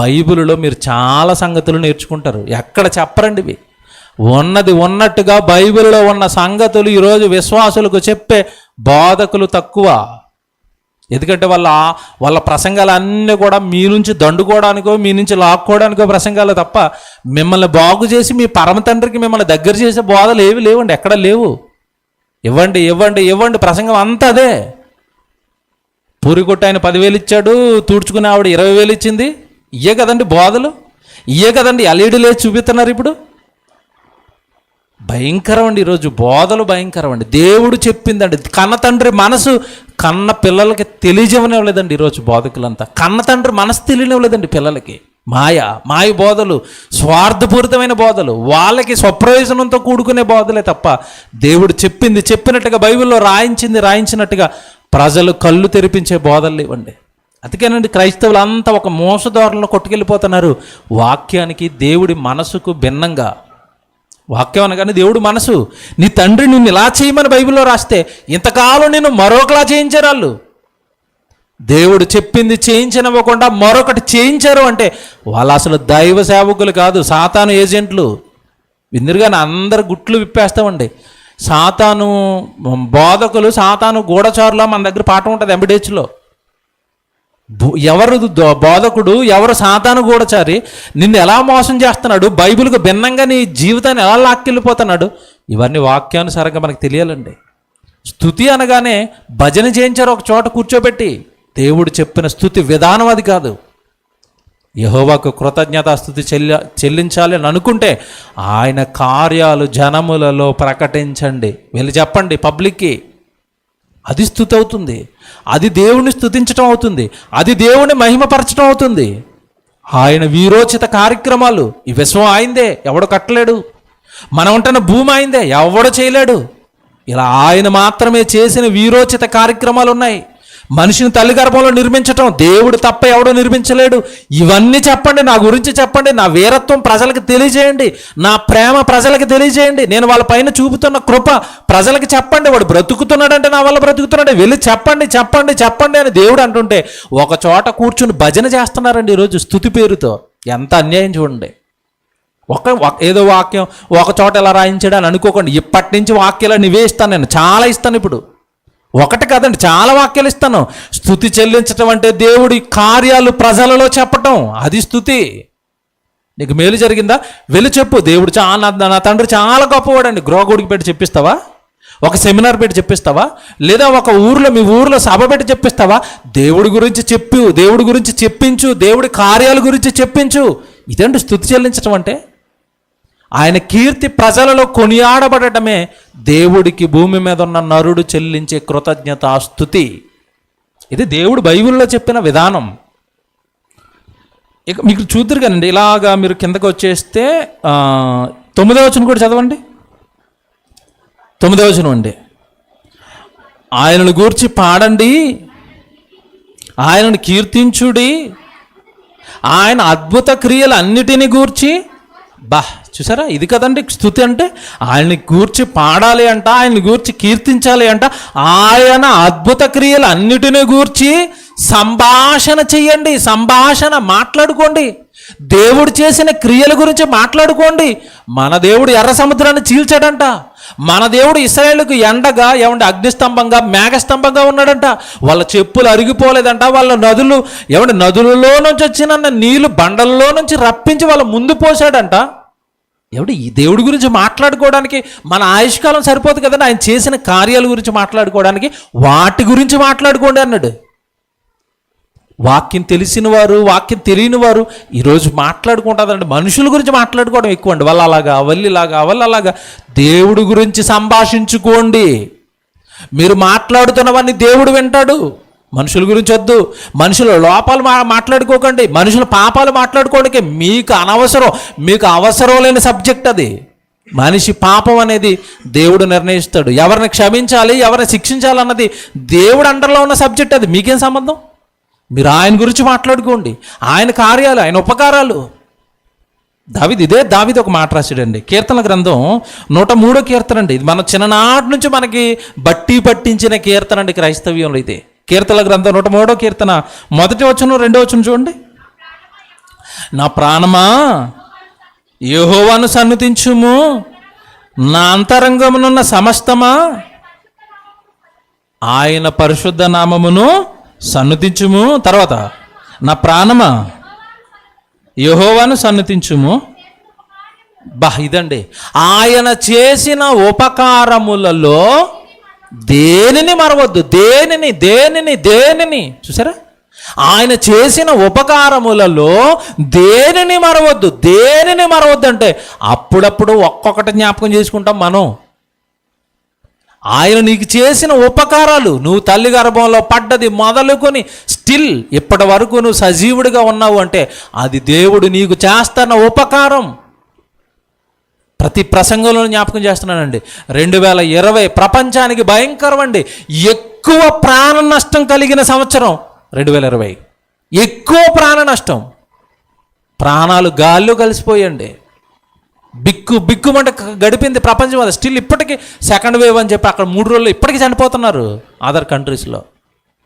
బైబిల్లో మీరు చాలా సంగతులు నేర్చుకుంటారు. ఎక్కడ చెప్పరండి ఇవి. ఉన్నది ఉన్నట్టుగా బైబిల్లో ఉన్న సంగతులు ఈరోజు విశ్వాసులకు చెప్పే బోధకులు తక్కువ. ఎందుకంటే వాళ్ళ ప్రసంగాలు అన్నీ కూడా మీ నుంచి దండుకోవడానికో, మీ నుంచి లాక్కోవడానికో ప్రసంగాలు తప్ప మిమ్మల్ని బాగు చేసి మీ పరమ తండ్రికి మిమ్మల్ని దగ్గర చేసే బోధలు ఏవి లేవండి, ఎక్కడ లేవు. ఇవ్వండి ఇవ్వండి ఇవ్వండి ప్రసంగం అంతా అదే. పూరి కొట్టి ఆయన 10,000 ఇచ్చాడు, తుడుచుకునే ఆవిడ 20,000 ఇచ్చింది. ఇయే కదండి బోధలు, ఇయే కదండి ఎల్ఈడి లేచి చూపిస్తున్నారు ఇప్పుడు. భయంకరం అండి ఈరోజు బోధలు, భయంకరం అండి. దేవుడు చెప్పిందండి, కన్న తండ్రి మనసు కన్న పిల్లలకి తెలియజేయనివ్వలేదండి ఈరోజు బోధకులంతా. కన్న తండ్రి మనసు తెలియనివ్వలేదండి పిల్లలకి. మాయ బోధలు, స్వార్థపూరితమైన బోధలు, వాళ్ళకి స్వప్రయోజనంతో కూడుకునే బోధలే తప్ప దేవుడు చెప్పింది చెప్పినట్టుగా బైబిల్లో రాయించినట్టుగా ప్రజలు కళ్ళు తెరిపించే బోధలు లేవండి. అందుకేనండి క్రైస్తవులు అంతా ఒక మోసదారులను కొట్టుకెళ్ళిపోతున్నారు. వాక్యానికి, దేవుడి మనసుకు భిన్నంగా. వాక్యం అనగానే దేవుడు మనసు. నీ తండ్రి నిన్ను ఇలా చేయమని బైబిల్లో రాస్తే ఇంతకాలం నేను మరొకలా చేయించారు వాళ్ళు. దేవుడు చెప్పింది చేయించనివ్వకుండా మరొకటి చేయించారు అంటే వాళ్ళు అసలు దైవ సేవకులు కాదు, సాతాను ఏజెంట్లు. విందురుగానే అందరు గుట్లు విప్పేస్తామండి. సాతాను బోధకులు, సాతాను గూఢచారులా మన దగ్గర పాఠం ఉంటుంది ఎంబిడేచ్లో. ఎవరు బోధకుడు, ఎవరు సాతాను గూఢచారి, నిన్ను ఎలా మోసం చేస్తున్నాడు, బైబిల్కు భిన్నంగా నీ జీవితాన్ని ఎలా లాక్కెళ్ళిపోతున్నాడు, ఇవన్నీ వాక్యానుసారంగా మనకు తెలియాలండి. స్తుతి అనగానే భజన చేయించారు ఒక చోట కూర్చోబెట్టి. దేవుడు చెప్పిన స్తుతి విధానం అది కాదు. యెహోవాకు కృతజ్ఞతాస్తుతి చెల్లించాలి అని అనుకుంటే ఆయన కార్యాలు జనములలో ప్రకటించండి, వెళ్ళి చెప్పండి పబ్లిక్కి. అది స్తుతి అవుతుంది, అది దేవుణ్ణి స్తుతించటం అవుతుంది, అది దేవుని మహిమపరచడం అవుతుంది. ఆయన వీరోచిత కార్యక్రమాలు, ఈ విశ్వం ఆయిందే, ఎవడు కట్టలేడు. మనం ఉంటున్న భూమి ఆయిందే, ఎవడు చేయలేడు. ఇలా ఆయన మాత్రమే చేసిన వీరోచిత కార్యక్రమాలు ఉన్నాయి. మనిషిని తల్లి గర్భంలో నిర్మించటం దేవుడు తప్ప ఎవడో నిర్మించలేడు. ఇవన్నీ చెప్పండి, నా గురించి చెప్పండి, నా వీరత్వం ప్రజలకు తెలియజేయండి, నా ప్రేమ ప్రజలకు తెలియజేయండి, నేను వాళ్ళ పైన చూపుతున్న కృప ప్రజలకు చెప్పండి. వాడు బ్రతుకుతున్నాడంటే నా వల్ల బ్రతుకుతున్నాడు, వెళ్ళి చెప్పండి చెప్పండి చెప్పండి అని దేవుడు అంటుంటే ఒక చోట కూర్చుని భజన చేస్తున్నారండి ఈరోజు స్తుతి పేరుతో. ఎంత అన్యాయం చూడండి. ఏదో వాక్యం ఒక చోట ఎలా రాయించాడు అని అనుకోకండి. ఇప్పటి నుంచి వాక్యాలు నీవే ఇస్తాను, నేను చాలా ఇస్తాను. ఇప్పుడు ఒకటి కాదండి, చాలా వాక్యాలు ఇస్తాను. స్తుతి చెల్లించటం అంటే దేవుడి కార్యాలు ప్రజలలో చెప్పటం, అది స్తుతి. నీకు మేలు జరిగిందా, వెళ్ళి చెప్పు. దేవుడు నా తండ్రి చాలా గొప్పవాడండి. గృహగుడికి పెట్టి చెప్పిస్తావా? ఒక సెమినార్ పెట్టి చెప్పిస్తావా? లేదా ఒక ఊర్లో, మీ ఊర్లో సభ పెట్టి చెప్పిస్తావా? దేవుడి గురించి చెప్పు, దేవుడి గురించి చెప్పించు, దేవుడి కార్యాల గురించి చెప్పించు. ఇదండి స్తుతి చెల్లించటం అంటే. ఆయన కీర్తి ప్రజలలో కొనియాడబడటమే దేవుడికి భూమి మీద ఉన్న నరుడు చెల్లించే కృతజ్ఞత స్తుతి. ఇది దేవుడు బైబిల్లో చెప్పిన విధానం. ఇక మీకు చూద్దరు కానండి, ఇలాగా మీరు కిందకు వచ్చేస్తే 9వ వచనం కూడా చదవండి. 9వ వచనం అండి. ఆయనను గూర్చి పాడండి, ఆయనను కీర్తించుడి, ఆయన అద్భుత క్రియలు అన్నిటినీ గూర్చి. చూసారా, ఇది కదండి స్తుతి అంటే. ఆయన్ని గూర్చి పాడాలి అంట, ఆయన్ని గూర్చి కీర్తించాలి అంట, ఆయన అద్భుత క్రియలు అన్నిటిని గూర్చి సంభాషణ చెయ్యండి. సంభాషణ, మాట్లాడుకోండి. దేవుడు చేసిన క్రియల గురించి మాట్లాడుకోండి. మన దేవుడు ఎర్ర సముద్రాన్ని చీల్చాడంట. మన దేవుడు ఇశ్రాయేలుకు ఎండగా అగ్నిస్తంభంగా మేఘస్తంభంగా ఉన్నాడంట. వాళ్ళ చెప్పులు అరిగిపోలేదంట. వాళ్ళ నదులలో నుంచి వచ్చిన నీళ్లు బండల్లో నుంచి రప్పించి వాళ్ళ ముందు పోసాడంట. ఈ దేవుడి గురించి మాట్లాడుకోవడానికి మన ఆయుష్కాలం సరిపోదు కదండి. ఆయన చేసిన కార్యాల గురించి మాట్లాడుకోవడానికి వాటి గురించి మాట్లాడుకోండి అన్నాడు. వాక్యం తెలిసిన వారు, వాక్యం తెలియని వారు ఈరోజు మాట్లాడుకుంటుందండి. మనుషుల గురించి మాట్లాడుకోవడం ఎక్కువ అండి. వాళ్ళలాగా వాళ్ళలాగా. దేవుడి గురించి సంభాషించుకోండి. మీరు మాట్లాడుతున్నవన్నీ దేవుడు వింటాడు. మనుషుల గురించి వద్దు. మనుషుల లోపాలు మాట్లాడుకోకండి. మనుషుల పాపాలు మాట్లాడుకోవడానికి మీకు అవసరం లేని సబ్జెక్ట్ అది. మనిషి పాపం అనేది దేవుడు నిర్ణయిస్తాడు. ఎవరిని క్షమించాలి, ఎవరిని శిక్షించాలి అన్నది దేవుడు అండర్లో ఉన్న సబ్జెక్ట్. అది మీకేం సంబంధం? మీరు ఆయన గురించి మాట్లాడుకోండి, ఆయన కార్యాలు, ఆయన ఉపకారాలు. దావీదు ఒక మాట రాశాడండి. కీర్తన గ్రంథం 103వ కీర్తన అండి. ఇది మన చిన్ననాటి నుంచి మనకి బట్టి పట్టించిన కీర్తన అండి క్రైస్తవ్యంలో. అయితే కీర్తన గ్రంథం 103వ కీర్తన 1వ వచనం 2వ వచనం చూడండి. నా ప్రాణమా యెహోవాను సన్నుతించుము, నా అంతరంగమునున్న సమస్తమా ఆయన పరిశుద్ధ నామమును సన్నుతించుము. తర్వాత నా ప్రాణమా యెహోవాను సన్నుతించుము. ఇదండి, ఆయన చేసిన ఉపకారములలో దేనిని మరవద్దు. దేనిని చూసారా, ఆయన చేసిన ఉపకారములలో దేనిని మరవద్దు అంటే అప్పుడప్పుడు ఒక్కొక్కటి జ్ఞాపకం చేసుకుంటాం మనం. ఆయన నీకు చేసిన ఉపకారాలు, నువ్వు తల్లి గర్భంలో పడ్డది మొదలుకొని స్టిల్ ఇప్పటి వరకు నువ్వు సజీవుడిగా ఉన్నావు అంటే అది దేవుడు నీకు చేస్తున్న ఉపకారం. ప్రతి ప్రసంగంలో జ్ఞాపకం చేస్తున్నానండి. 2020 ప్రపంచానికి భయంకరం అండి. ఎక్కువ ప్రాణ నష్టం కలిగిన సంవత్సరం 2020. ఎక్కువ ప్రాణ నష్టం, ప్రాణాలు గాల్లో కలిసిపోయండి. బిక్కుమంటే గడిపింది ప్రపంచం. అది స్టిల్ ఇప్పటికీ సెకండ్ వేవ్ అని చెప్పి అక్కడ 3 రోజులు ఇప్పటికీ చనిపోతున్నారు అదర్ కంట్రీస్లో.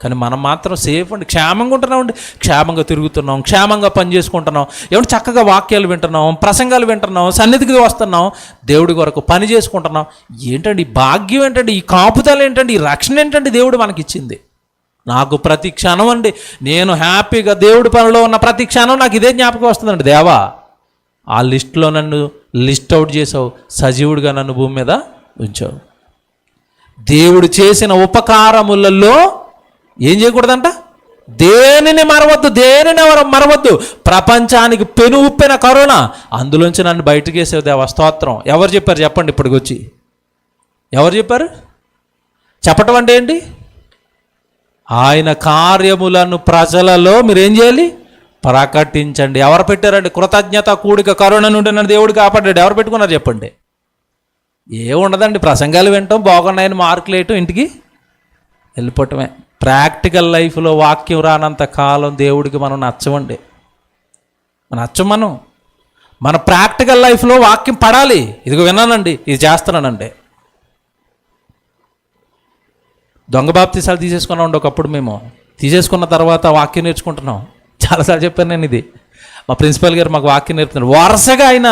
కానీ మనం మాత్రం సేఫ్ అండి, క్షేమంగా ఉంటున్నామండి. క్షేమంగా తిరుగుతున్నాం, క్షేమంగా పని చేసుకుంటున్నాం, చక్కగా వాక్యాలు వింటున్నాం, ప్రసంగాలు వింటున్నాం, సన్నిధికి వస్తున్నాం, దేవుడి కొరకు పని చేసుకుంటున్నాం. ఏంటండి ఈ భాగ్యం, ఏంటండి ఈ కాపుదలు, ఏంటండి ఈ రక్షణ, ఏంటండి దేవుడు మనకిచ్చింది. నాకు ప్రతి క్షణం అండి, నేను హ్యాపీగా దేవుడి పనిలో ఉన్న ప్రతి క్షణం నాకు ఇదే జ్ఞాపకం వస్తుందండి. దేవా, ఆ లిస్ట్లో నన్ను లిస్ట్ అవుట్ చేసావు, సజీవుడిగా నన్ను భూమి మీద ఉంచావు. దేవుడు చేసిన ఉపకారములలో ఏం చేయకూడదంట? దేనిని మరవద్దు. ప్రపంచానికి పెను ఉప్పిన కరోనా, అందులోంచి నన్ను బయటకు వేసావు దేవా, స్తోత్రం. ఎవరు చెప్పారు చెప్పండి? ఇప్పటికొచ్చి ఎవరు చెప్పారు? చెప్పటం అంటే ఏంటి? ఆయన కార్యములను ప్రజలలో మీరేం చేయాలి? ప్రకటించండి. ఎవరు పెట్టారండి? కృతజ్ఞత కూడిక కరుణ నుండి నన్ను దేవుడు కాపాడాడు. ఎవరు పెట్టుకున్నారు చెప్పండి? ఏముండదండి, ప్రసంగాలు వింటాం, బాగున్నాయని మార్కులు వేయటం, ఇంటికి వెళ్ళిపోవటమే. ప్రాక్టికల్ లైఫ్లో వాక్యం రానంత కాలం దేవుడికి మనం నచ్చమండి. మనం మన ప్రాక్టికల్ లైఫ్లో వాక్యం పడాలి. ఇదిగో విన్నానండి, ఇది చేస్తున్నానండి. దొంగ బాప్తీసాలు తీసేసుకున్నాం ఒకప్పుడు. మేము తీసేసుకున్న తర్వాత వాక్యం నేర్చుకుంటున్నాం. చాలాసార్లు చెప్పాను నేను ఇది. మా ప్రిన్సిపల్ గారు మాకు వాక్యం నేర్పుతున్నారు. వరుసగా ఆయన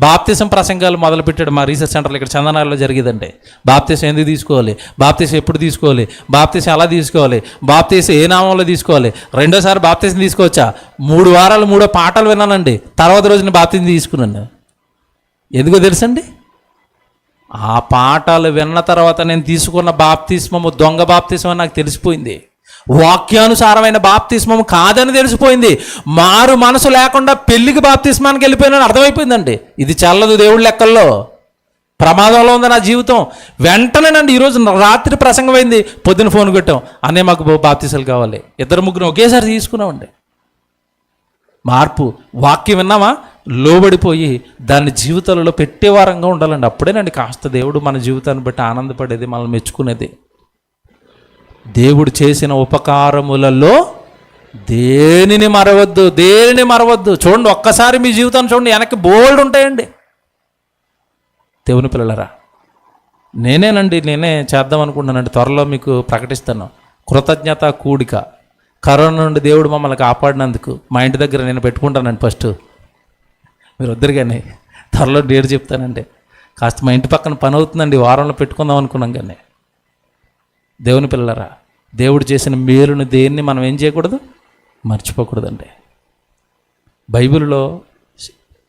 బాప్తీసం ప్రసంగాలు మొదలుపెట్టాడు. మా రీసెర్చ్ సెంటర్లో ఇక్కడ చందనాలలో జరిగేదండి. బాప్తీసం ఎందుకు తీసుకోవాలి, బాప్తీసం ఎప్పుడు తీసుకోవాలి, బాప్తీసం ఎలా తీసుకోవాలి, బాప్తీసం ఏ నామంలో తీసుకోవాలి, రెండోసారి బాప్తీసం తీసుకోవచ్చా, 3 వారాలు 3 పాఠాలు విన్నానండి. తర్వాత రోజు నేను బాప్తీసం తీసుకున్నాను. ఎందుకో తెలుసండి, ఆ పాఠాలు విన్న తర్వాత నేను తీసుకున్న బాప్తిస్మము దొంగ బాప్తిస్మం అని నాకు తెలిసిపోయింది. వాక్యానుసారమైన బాప్తిస్మము కాదని తెలిసిపోయింది. మారు మనసు లేకుండా పెళ్లికి బాప్తిస్మానికి వెళ్ళిపోయినా అర్థమైపోయిందండి. ఇది చల్లదు, దేవుడి లెక్కల్లో ప్రమాదంలో ఉంది నా జీవితం. వెంటనేనండి ఈరోజు రాత్రి ప్రసంగం అయింది, పొద్దున ఫోన్ కొట్టాం, అనే మాకు బాప్తిసాలు కావాలి. 2-3 ఒకేసారి తీసుకున్నామండి. మార్పు, వాక్యం విన్నామా, లోబడిపోయి దాన్ని జీవితాలలో పెట్టేవారంగా ఉండాలండి. అప్పుడేనండి కాస్త దేవుడు మన జీవితాన్ని బట్టి ఆనందపడేది, మనల్ని మెచ్చుకునేది. దేవుడు చేసిన ఉపకారములలో దేనిని మరవద్దు. చూడండి, ఒక్కసారి మీ జీవితాన్ని చూడండి, వెనక్కి బోల్డ్ ఉంటాయండి. దేవుని పిల్లలరా, నేనే చేద్దాం అనుకుంటున్నానండి. త్వరలో మీకు ప్రకటిస్తాను. కృతజ్ఞత కూడిక. కరోనా నుండి దేవుడు మమ్మల్ని కాపాడినందుకు మా ఇంటి దగ్గర నేను పెట్టుకుంటానండి. ఫస్ట్ మీరు వద్దరు కానీ త్వరలో డేట్ చెప్తానండి. కాస్త మా ఇంటి పక్కన పని అవుతుందండి, వారంలో పెట్టుకుందాం అనుకున్నాం. కానీ దేవుని పిల్లలరా, దేవుడు చేసిన మేలుని దేన్ని మనం ఏం చేయకూడదు, మర్చిపోకూడదండి. బైబిల్లో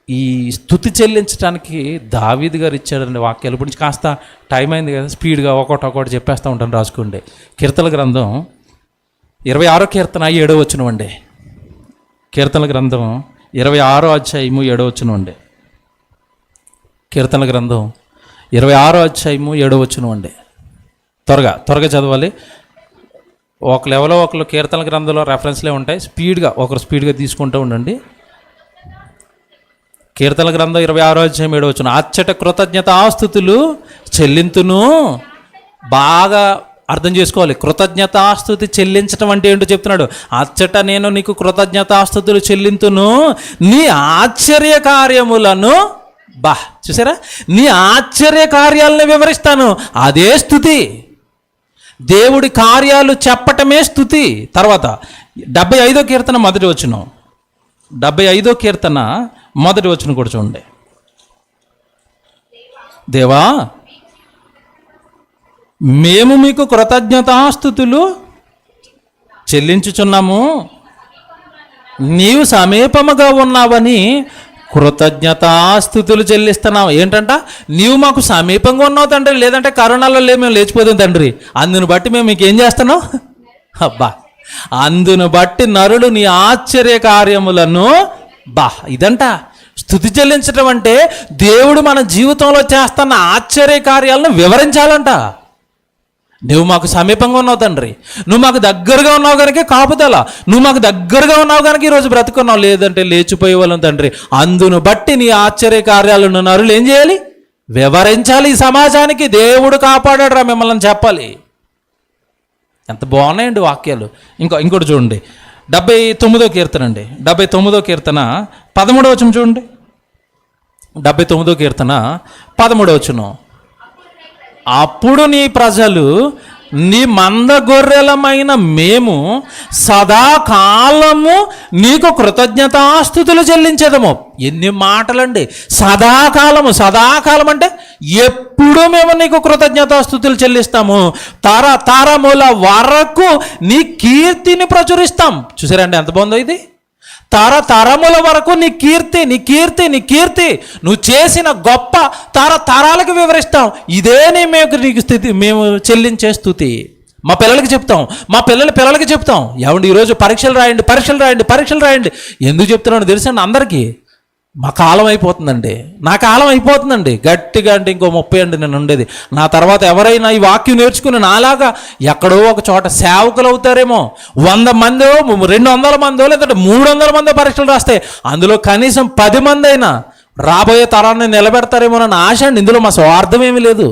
ఈ స్తుతి చెల్లించడానికి దావీదు గారు ఇచ్చాడండి వాక్యాల గురించి. కాస్త టైం అయింది కదా, స్పీడ్గా ఒక్కొక్కటి చెప్పేస్తూ ఉంటాను, రాసుకోండి. కీర్తన గ్రంథం 26వ కీర్తన 7వ వచనం అండి. కీర్తన గ్రంథం 26వ అధ్యాయము 7వ వచనం అండి. కీర్తన గ్రంథం 26వ అధ్యాయము 7వ వచనం అండి. త్వరగా చదవాలి. ఒకరు కీర్తన గ్రంథంలో రెఫరెన్స్లే ఉంటాయి. ఒకరు స్పీడ్గా తీసుకుంటూ ఉండండి. కీర్తన గ్రంథం 26వ అధ్యాయం 7వ వచనం. అచ్చట కృతజ్ఞతాస్తుతులు చెల్లింతును. బాగా అర్థం చేసుకోవాలి. కృతజ్ఞతాస్తుతి చెల్లించడం అంటే ఏంటో చెప్తున్నాడు. అచ్చట నేను నీకు కృతజ్ఞతాస్తుతులు చెల్లింతును, నీ ఆశ్చర్య కార్యములను. చూసారా, నీ ఆశ్చర్య కార్యాలను వివరిస్తాను. అదే స్తుతి. దేవుడి కార్యాలు చెప్పటమే స్తుతి. తర్వాత 75వ కీర్తన మొదటి వచనం. 75వ కీర్తన మొదటి వచనం కూడా చూడండి. దేవా, మేము మీకు కృతజ్ఞతాస్తుతులు చెల్లించుచున్నాము, నీవు సమీపముగా ఉన్నావని కృతజ్ఞతాస్తుతులు చెల్లిస్తున్నావు. ఏంటంట, నీవు మాకు సమీపంగా ఉన్నావు తండ్రి, లేదంటే కరోనాలో మేము లేచిపోతాం తండ్రి. అందును బట్టి మేము మీకు ఏం చేస్తున్నాం. అందును బట్టి నరుడు నీ ఆశ్చర్య కార్యములను. ఇదంట స్తుతి చెల్లించడం అంటే దేవుడు మన జీవితంలో చేస్తున్న ఆశ్చర్య కార్యాలను వివరించాలంట. నువ్వు మాకు సమీపంగా ఉన్నావు తండ్రి, నువ్వు మాకు దగ్గరగా ఉన్నావు కనుక కాపుదల, నువ్వు మాకు దగ్గరగా ఉన్నావు కనుక ఈరోజు బ్రతుకున్నావు, లేదంటే లేచిపోయే వాళ్ళం తండ్రి. అందును బట్టి నీ ఆశ్చర్య కార్యాలను నరులు ఏం చేయాలి, వివరించాలి. ఈ సమాజానికి దేవుడు కాపాడాడు రా మిమ్మల్ని చెప్పాలి. ఎంత బాగున్నాయండి వాక్యాలు. ఇంకోటి చూడండి, 79వ కీర్తన అండి. 79వ కీర్తన 13వ వచనం చూడండి. 79వ కీర్తన 13వ వచనం. అప్పుడు నీ ప్రజలు, నీ మంద గొర్రెలమైన మేము సదాకాలము నీకు కృతజ్ఞతాస్తుతులు చెల్లించేదము. ఎన్ని మాటలండి. సదాకాలం అంటే ఎప్పుడు మేము నీకు కృతజ్ఞతాస్తుతులు చెల్లిస్తాము, తరముల వరకు నీ కీర్తిని ప్రచురిస్తాం. చూసారండి ఎంత బాగుందో ఇది. తరముల వరకు నీ కీర్తి నువ్వు చేసిన గొప్ప తరాలకు వివరిస్తాం. ఇదే నీకు స్థితి, మేము చెల్లించే స్తుతి. మా పిల్లలకి చెప్తాం, మా పిల్లలకి చెప్తాం. ఏమండి ఈరోజు పరీక్షలు రాయండి. ఎందుకు చెప్తున్నాను తెలుసండి అందరికీ? మా కాలం అయిపోతుందండి, నా కాలం అయిపోతుందండి. గట్టిగా అంటే ఇంకో 30 అండి నేను ఉండేది. నా తర్వాత ఎవరైనా ఈ వాక్యం నేర్చుకుని నాలాగా ఎక్కడో ఒక చోట సేవకులు అవుతారేమో. 100 మందో 200 మందో లేదంటే 300 మందో పరీక్షలు రాస్తే అందులో కనీసం 10 మంది అయినా రాబోయే తరాన్ని నిలబెడతారేమోనన్న ఆశ అండి. ఇందులో మా స్వార్థం ఏమీ లేదు.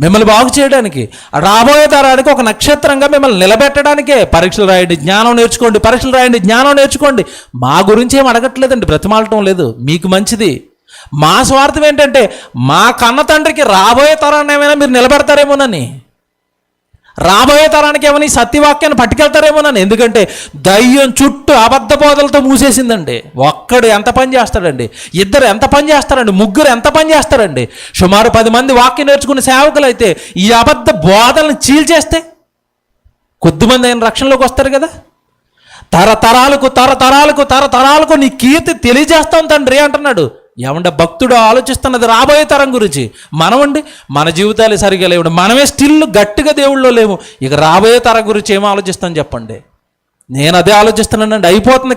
మిమ్మల్ని బాగు చేయడానికి, రాబోయే తరానికి ఒక నక్షత్రంగా మిమ్మల్ని నిలబెట్టడానికే. పరీక్షలు రాయండి, జ్ఞానం నేర్చుకోండి, పరీక్షలు రాయండి, జ్ఞానం నేర్చుకోండి. మా గురించి ఏం అడగట్లేదండి, బ్రతిమాలటం లేదు. మీకు మంచిది. మా స్వార్థం ఏంటంటే మా కన్న తండ్రికి రాబోయే తరాన్ని ఏమైనా మీరు నిలబెడతారేమోనని, రాబోయే తరానికి ఏమైనా ఈ సత్యవాక్యాన్ని పట్టుకెళ్తారేమోనని. ఎందుకంటే దయ్యం చుట్టూ అబద్ధ బోధలతో మూసేసిందండి. ఒక్కడు ఎంత పని చేస్తాడండి, ఇద్దరు ఎంత పని చేస్తారండి, ముగ్గురు ఎంత పని చేస్తారండి. సుమారు 10 మంది వాక్యం నేర్చుకునే సేవకులు అయితే ఈ అబద్ధ బోధలను చీల్చేస్తే కొద్దిమంది ఆయన రక్షణలోకి వస్తారు కదా. తరతరాలకు తరతరాలకు తరతరాలకు నీ కీర్తి తెలియజేస్తాం తండ్రి అంటున్నాడు. ఏమంటే భక్తుడు ఆలోచిస్తున్నది రాబోయే తరం గురించి. మనమండి మన జీవితాలు సరిగా లేవు, మనమే స్టిల్ గట్టిగా దేవుళ్ళో లేము. ఇక రాబోయే తరం గురించి ఏమో ఆలోచిస్తాను చెప్పండి. నేను అదే ఆలోచిస్తున్నానండి. అయిపోతుంది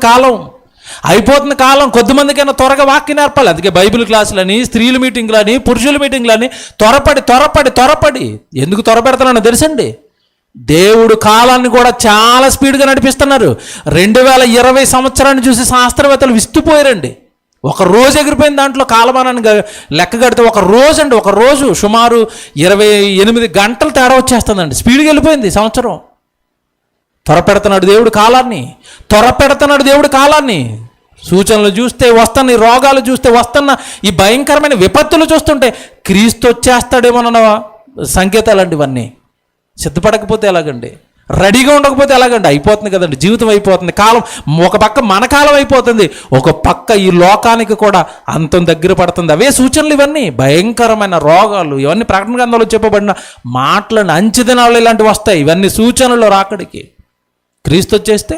కాలం. కొద్దిమందికైనా త్వరగా వాక్యం నేర్పాలి. అందుకే బైబిల్ క్లాసులని, స్త్రీల మీటింగ్లని, పురుషుల మీటింగ్లని త్వరపడి ఎందుకు త్వరపెడుతున్నానో తెలుసండి. దేవుడు కాలాన్ని కూడా చాలా స్పీడ్గా నడిపిస్తున్నారు. 2020 సంవత్సరాన్ని చూసి శాస్త్రవేత్తలు విస్తుపోయారండి. ఒక రోజు ఎగిరిపోయింది. దాంట్లో కాలమానాన్ని లెక్క కడితే ఒక రోజు సుమారు 28 గంటలు తేడా వచ్చేస్తుందండి. స్పీడ్గా వెళ్ళిపోయింది సంవత్సరం. త్వరపెడుతున్నాడు దేవుడు కాలాన్ని. సూచనలు చూస్తే వస్తున్న రోగాలు చూస్తే వస్తున్న ఈ భయంకరమైన విపత్తులు చూస్తుంటే క్రీస్తు వచ్చేస్తాడేమోనన్న సంకేతాలండి ఇవన్నీ. సిద్ధపడకపోతే ఎలాగండి, రెడీగా ఉండకపోతే ఎలాగండి? అయిపోతుంది కదండి, జీవితం అయిపోతుంది. కాలం ఒక పక్క మన కాలం అయిపోతుంది, ఒక పక్క ఈ లోకానికి కూడా అంతం దగ్గర పడుతుంది. అవే సూచనలు ఇవన్నీ. భయంకరమైన రోగాలు ఇవన్నీ ప్రకటన గ్రంథంలో చెప్పబడిన మాటలను అంచెదినాలు ఇలాంటివి వస్తాయి. ఇవన్నీ సూచనలు రాకడికి. క్రీస్తు వచ్చేస్తే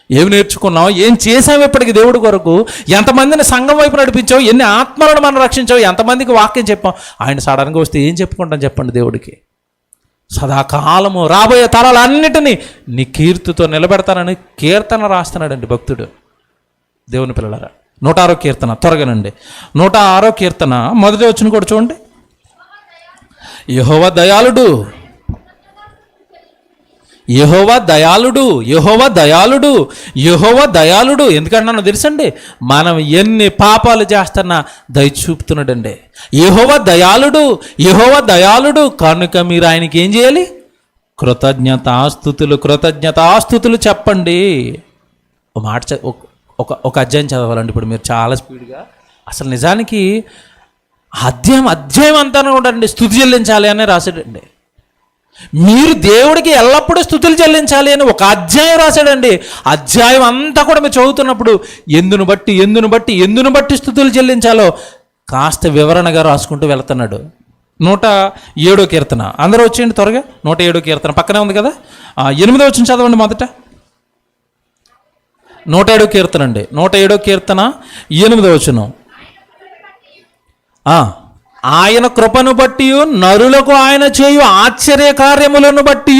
ఏమి నేర్చుకున్నావు, ఏం చేసావు ఇప్పటికి దేవుడి కొరకు, ఎంతమందిని సంఘం వైపు నడిపించావు, ఎన్ని ఆత్మలను మనం రక్షించావు, ఎంతమందికి వాక్యం చెప్పాం. ఆయన సడన్గా వస్తే ఏం చెప్పుకుంటాం చెప్పండి దేవుడికి? సదాకాలము రాబోయే తరాలన్నిటినీ నీ కీర్తితో నిలబెడతానని కీర్తన రాస్తున్నాడండి భక్తుడు. దేవుని పిల్లలారా, 106వ కీర్తన త్వరగానండి. 106వ కీర్తన మొదటి వచనం కూడా చూడండి. యెహోవా దయాళుడు, యెహోవా దయాళుడు, యెహోవా దయాళుడు, యెహోవా దయాళుడు. ఎందుకంటున్నానో తెలుసండి, మనం ఎన్ని పాపాలు చేస్తున్నా దయ చూపుతున్నాడండి. యెహోవా దయాళుడు, యెహోవా దయాళుడు కనుక మీరు ఆయనకి ఏం చేయాలి? కృతజ్ఞతాస్తుతులు చెప్పండి. ఒక మాట ఒక అధ్యాయం చదవాలండి ఇప్పుడు మీరు చాలా స్పీడ్గా. అసలు నిజానికి అధ్యాయం అంతా కూడా స్తుతి చెల్లించాలి అని రాశాడండి. మీరు దేవుడికి ఎల్లప్పుడూ స్తుతులు చెల్లించాలి అని ఒక అధ్యాయం రాశాడండి. అధ్యాయం అంతా కూడా మీరు చదువుతున్నప్పుడు ఎందును బట్టి స్తుతులు చెల్లించాలో కాస్త వివరణగా రాసుకుంటూ వెళ్తున్నాడు. 107వ కీర్తన అందరూ వచ్చేయండి త్వరగా. 107వ కీర్తన పక్కనే ఉంది కదా. 8వ వచనం చదవండి మొదట. 107వ కీర్తన అండి. 107వ కీర్తన 8వ వచనం. ఆయన కృపను బట్టి నరులకు ఆయన చేయు ఆశ్చర్య కార్యములను బట్టి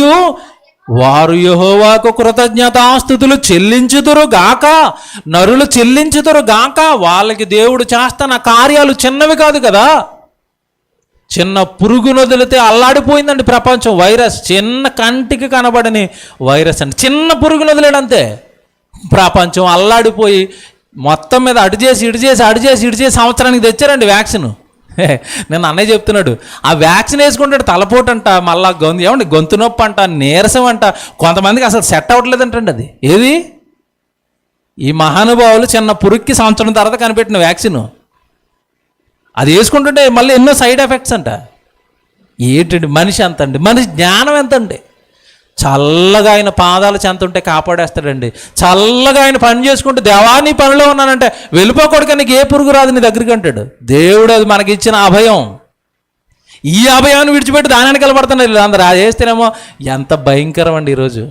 వారు యెహోవాకు కృతజ్ఞతాస్తుతులు చెల్లించుదురు గాక. నరులు చెల్లించుదురు గాక. వాళ్ళకి దేవుడు చేస్తున్న కార్యాలు చిన్నవి కాదు కదా. చిన్న పురుగును వదిలితే అల్లాడిపోయిందండి ప్రపంచం. వైరస్, చిన్న కంటికి కనబడని వైరస్ అండి. చిన్న పురుగును వదిలేడంతే ప్రపంచం అల్లాడిపోయి మొత్తం మీద అటు చేసి సంవత్సరానికి తెచ్చారండి వ్యాక్సిన్. నేను అన్నయ్య చెప్తున్నాడు, ఆ వ్యాక్సిన్ వేసుకుంటాడు తలపోటు అంట, మళ్ళా గొంతు నొప్పి అంట, నీరసం అంట, కొంతమందికి అసలు సెట్ అవ్వట్లేదంటండి. అది ఏది ఈ మహానుభావులు చిన్న పురుగుకి సంవత్సరం తర్వాత కనిపెట్టిన వ్యాక్సిన్. అది వేసుకుంటుంటే మళ్ళీ ఎన్నో సైడ్ ఎఫెక్ట్స్ అంట. ఏంటండి మనిషి అంతండి, మనిషి జ్ఞానం ఎంతండి. చల్లగా ఆయన పాదాలు చెంతుంటే కాపాడేస్తాడండి. చల్లగా ఆయన పని చేసుకుంటే దేవా నీ పనిలో ఉన్నానంటే వెళ్ళిపోకూడదు, నీకు ఏ పురుగు రాదు నీ దగ్గరికి అంటాడు దేవుడు. అది మనకి ఇచ్చిన అభయం. ఈ అభయాన్ని విడిచిపెట్టి దాని వెనకాల పడుతున్నారు అందరూ. అది చేస్తేనేమో ఎంత భయంకరం అండి. ఈరోజు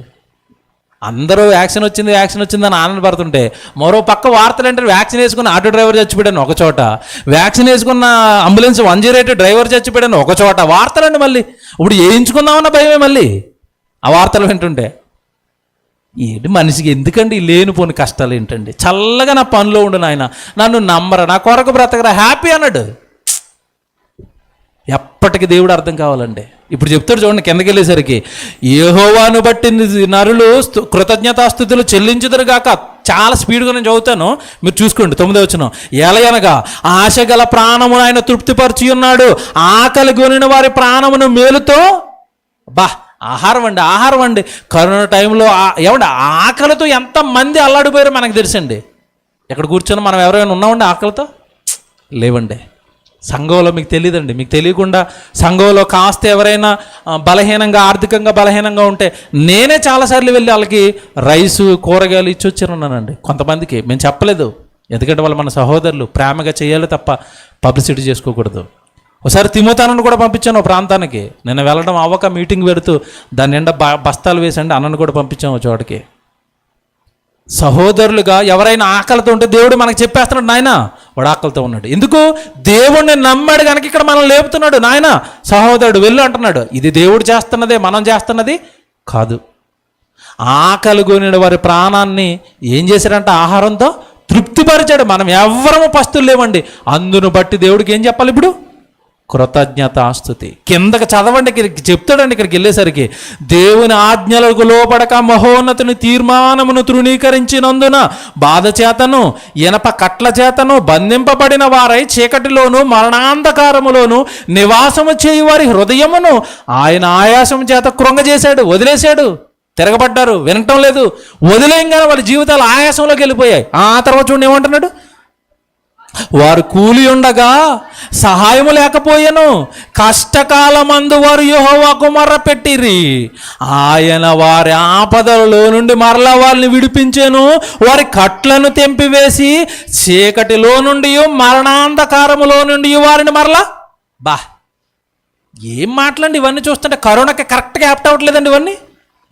అందరూ వ్యాక్సిన్ వచ్చిందని ఆనందపడుతుంటే మరో పక్క వార్తలు అంటే వ్యాక్సిన్ వేసుకున్న ఆటో డ్రైవర్ చచ్చిపోయాను ఒక చోట, వ్యాక్సిన్ వేసుకున్న అంబులెన్స్ 108 డ్రైవర్ చచ్చిపోయాను ఒక చోట. వార్తలండి. మళ్ళీ ఇప్పుడు వేయించుకుందామన్న భయమే మళ్ళీ ఆ వార్తలు వింటుంటే. ఏంటి మనిషికి ఎందుకండి లేనిపోని కష్టాలు ఏంటండి? చల్లగా నా పనిలో ఉండు నాయన, నన్ను నమ్మరా, నా కొరకు బ్రతకరా, హ్యాపీ అన్నాడు. ఎప్పటికీ దేవుడు అర్థం కావాలండి. ఇప్పుడు చెప్తాడు చూడండి కిందకి వెళ్ళేసరికి, యెహోవాను బట్టి నరులు కృతజ్ఞతాస్తుతులు చెల్లించుదురు గాక. చాలా స్పీడ్గా నేను చదువుతాను, మీరు చూసుకోండి. 9వ వచనం, ఎలయనగా ఆశ గల ప్రాణమును ఆయన తృప్తిపరిచి ఉన్నాడు, ఆకలి గొనిన వారి ప్రాణమును మేలుతో. ఆహారం అండి. కరోనా టైంలో ఏమండి ఆకలితో ఎంతమంది అల్లాడిపోయారో మనకు తెలుసండి. ఎక్కడ కూర్చొని మనం ఎవరైనా ఉన్నామండి ఆకలితో? లేవండి. సంఘంలో మీకు తెలియదండి, మీకు తెలియకుండా సంఘంలో కాస్త ఎవరైనా బలహీనంగా, ఆర్థికంగా బలహీనంగా ఉంటే నేనే చాలాసార్లు వెళ్ళి వాళ్ళకి రైసు, కూరగాయలు ఇచ్చి వచ్చానున్నానండి. కొంతమందికి మేము చెప్పలేదు, ఎందుకంటే వాళ్ళు మన సహోదరులు, ప్రేమగా చేయాలి తప్ప పబ్లిసిటీ చేసుకోకూడదు. ఒకసారి తిమోతానని కూడా పంపించాను ప్రాంతానికి. నేను వెళ్ళడం అవ్వక మీటింగ్ పెడుతూ దాని నిండా బస్తాలు వేసండి అన్నను కూడా పంపించాము ఒక చోటకి. సహోదరులుగా ఎవరైనా ఆకలితో ఉంటే దేవుడు మనకు చెప్పేస్తున్నాడు, నాయన వాడు ఆకలితో ఉన్నాడు. ఎందుకు? దేవుడిని నమ్మాడు కనుక ఇక్కడ మనం లేపుతున్నాడు. నాయన సహోదరుడు వెళ్ళు అంటున్నాడు. ఇది దేవుడు చేస్తున్నదే, మనం చేస్తున్నది కాదు. ఆకలి కొనిన వారి ప్రాణాన్ని ఏం చేశాడంటే ఆహారంతో తృప్తిపరిచాడు. మనం ఎవ్వరము పస్తులు లేవండి. అందును బట్టి దేవుడికి ఏం చెప్పాలి ఇప్పుడు? కృతజ్ఞతాస్తుతి. కిందకి చదవండి, చెప్తాడండి ఇక్కడికి వెళ్ళేసరికి, దేవుని ఆజ్ఞలకు లోపడక మహోన్నతుని తీర్మానమును తృణీకరించినందున బాధ చేతను ఇనప కట్ల చేతను బంధింపబడిన వారై చీకటిలోను మరణాంధకారములోను నివాసము చేయు వారి హృదయమును ఆయన ఆయాసం చేత కృంగజేశాడు. వదిలేశాడు. తిరగబడ్డారు, వినటం లేదు. వదిలేయంగానే వాళ్ళ జీవితాలు ఆయాసంలోకి వెళ్ళిపోయాయి. ఆ తర్వాత చూడండి ఏమంటున్నాడు, వారు కూలి ఉండగా సహాయము లేకపోయాను, కష్టకాలమందు వారు యెహోవాకు మొర్ర పెట్టిరి, ఆయన వారి ఆపదలలో నుండి మరలా వారిని విడిపించెను, వారి కట్లను తెంపివేసి చీకటిలో నుండి మరణాంధకారములో నుండి వారిని మరలా. ఏం మాట్లాడండి ఇవన్నీ చూస్తుంటే? కరోనాకి కరెక్ట్గా యాప్ట్ అవ్వట్లేదండి ఇవన్నీ.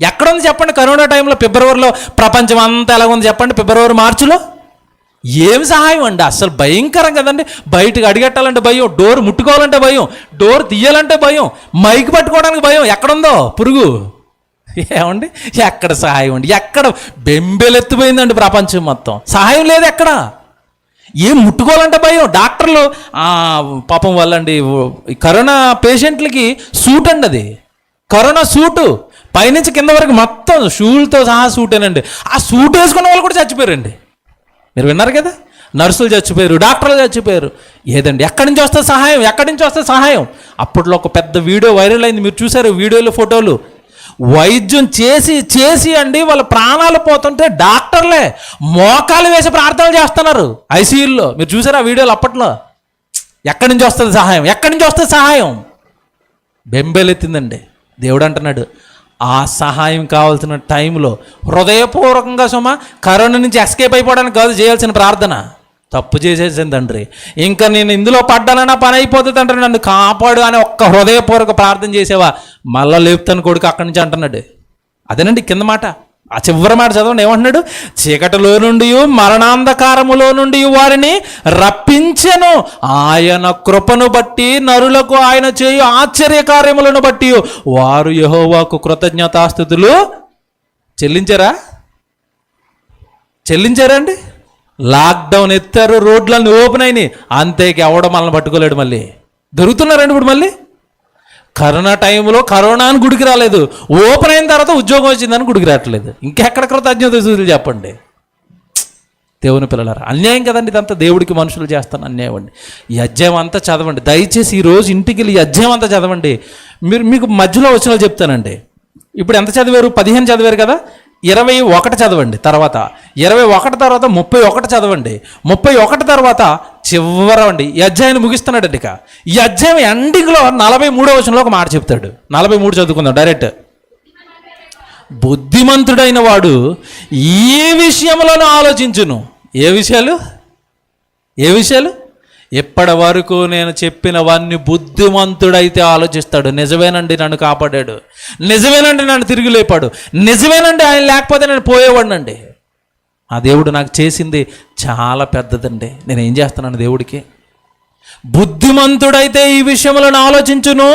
ఎక్కడుంది చెప్పండి? కరోనా టైంలో ఫిబ్రవరిలో ప్రపంచం అంతా ఎలాగుంది చెప్పండి? ఫిబ్రవరి, మార్చిలో ఏం సహాయం అండి? అసలు భయంకరం కదండి. బయటకు అడిగెట్టాలంటే భయం, డోర్ ముట్టుకోవాలంటే భయం, డోర్ తీయాలంటే భయం, మైక్ పట్టుకోవడానికి భయం. ఎక్కడుందో పురుగు? ఏమండి ఎక్కడ సహాయం అండి? ఎక్కడ బెంబెలెత్తిపోయిందండి ప్రపంచం మొత్తం. సహాయం లేదు ఎక్కడ. ఏం ముట్టుకోవాలంటే భయం. డాక్టర్లు పాపం వాళ్ళండి కరోనా పేషెంట్లకి సూట్ అండి, అది కరోనా సూటు పైనుంచి కింద వరకు మొత్తం షూలతో సహా సూటేనండి. ఆ సూట్ వేసుకున్న వాళ్ళు కూడా చచ్చిపోయారండి. మీరు విన్నారు కదా, నర్సులు చచ్చిపోయారు, డాక్టర్లు చచ్చిపోయారు. ఏదండి ఎక్కడి నుంచి వస్తే సహాయం? ఎక్కడి నుంచి వస్తే సహాయం? అప్పట్లో ఒక పెద్ద వీడియో వైరల్ అయింది, మీరు చూసారు వీడియోలు, ఫోటోలు. వైద్యం చేసి అండి వాళ్ళ ప్రాణాలు పోతుంటే డాక్టర్లే మోకాలు వేసి ప్రార్థనలు చేస్తున్నారు ఐసీయూల్లో. మీరు చూసారు ఆ వీడియోలు అప్పట్లో. ఎక్కడి నుంచి వస్తుంది సహాయం? ఎక్కడి నుంచి వస్తుంది సహాయం? బెంబేలెత్తిందండి. దేవుడు అంటున్నాడు, ఆ సహాయం కావాల్సిన టైంలో హృదయపూర్వకంగా కరోనా నుంచి ఎస్కేప్ అయిపోవడానికి కాదు చేయాల్సిన ప్రార్థన. తప్పు చేసేసింది తండ్రి, ఇంకా నేను ఇందులో పడ్డానన్నా పని అయిపోతుంది తండ్రి, నన్ను కాపాడు అని ఒక్క హృదయపూర్వక ప్రార్థన చేసేవా, మళ్ళా లేపుతాను కొడుకు అక్కడి నుంచి అంటున్నాడు. అదేనండి కింద మాట. ఆ చివరి మాట చదవండి, ఏమంటున్నాడు? చీకటిలో నుండి మరణాంధకారములో నుండి వారిని రప్పించెను, ఆయన కృపను బట్టి నరులకు ఆయన చేయు ఆశ్చర్య కార్యములను బట్టి వారు యెహోవాకు కృతజ్ఞతాస్తుతులు చెల్లించారా అండి? లాక్డౌన్ ఎత్తారు, రోడ్లన్నీ ఓపెన్ అయినాయి, అంతేకి ఎవడో మనల్ని పట్టుకోలేడు. మళ్ళీ దొరుకుతున్నారండి ఇప్పుడు. మళ్ళీ కరోనా టైంలో కరోనాని గుడికి రాలేదు, ఓపెన్ అయిన తర్వాత ఉద్యోగం వచ్చిందని గుడికి రావట్లేదు. ఇంకెక్కడ కృతజ్ఞతలు చెప్పండి? దేవుని పిల్లలారా, అన్యాయం కదండి ఇదంతా. దేవుడికి మనుషులు చేస్తాను అన్యాయం అండి. ఈ అధ్యాయం అంతా చదవండి దయచేసి. ఈరోజు ఇంటికి వెళ్ళి ఈ అధ్యాయం అంతా చదవండి. మీకు మధ్యలో వచ్చిన చెప్తానండి. ఇప్పుడు ఎంత చదివారు? 15 చదివారు కదా, 21 చదవండి. తర్వాత 21 తర్వాత 31 చదవండి. 31 తర్వాత చివరండి ఈ అధ్యాయాన్ని ముగిస్తున్నాడు. ఇక ఈ అధ్యాయం ఎండింగ్లో 43వ వచనంలో ఒక మాట చెప్తాడు. 43 చదువుకుందాం డైరెక్ట్. బుద్ధిమంతుడైన వాడు ఈ విషయంలోనూ ఆలోచించును. ఏ విషయాలు? ఎప్పటి వరకు నేను చెప్పినవన్నీ బుద్ధిమంతుడైతే ఆలోచిస్తాడు. నిజమేనండి నన్ను కాపాడాడు, నిజమేనండి నన్ను తిరిగి లేపాడు, నిజమేనండి ఆయన లేకపోతే నేను పోయేవాడినండి. ఆ దేవుడు నాకు చేసింది చాలా పెద్దదండి, నేను ఏం చేస్తున్నాను దేవుడికి? బుద్ధిమంతుడైతే ఈ విషయములను ఆలోచించును,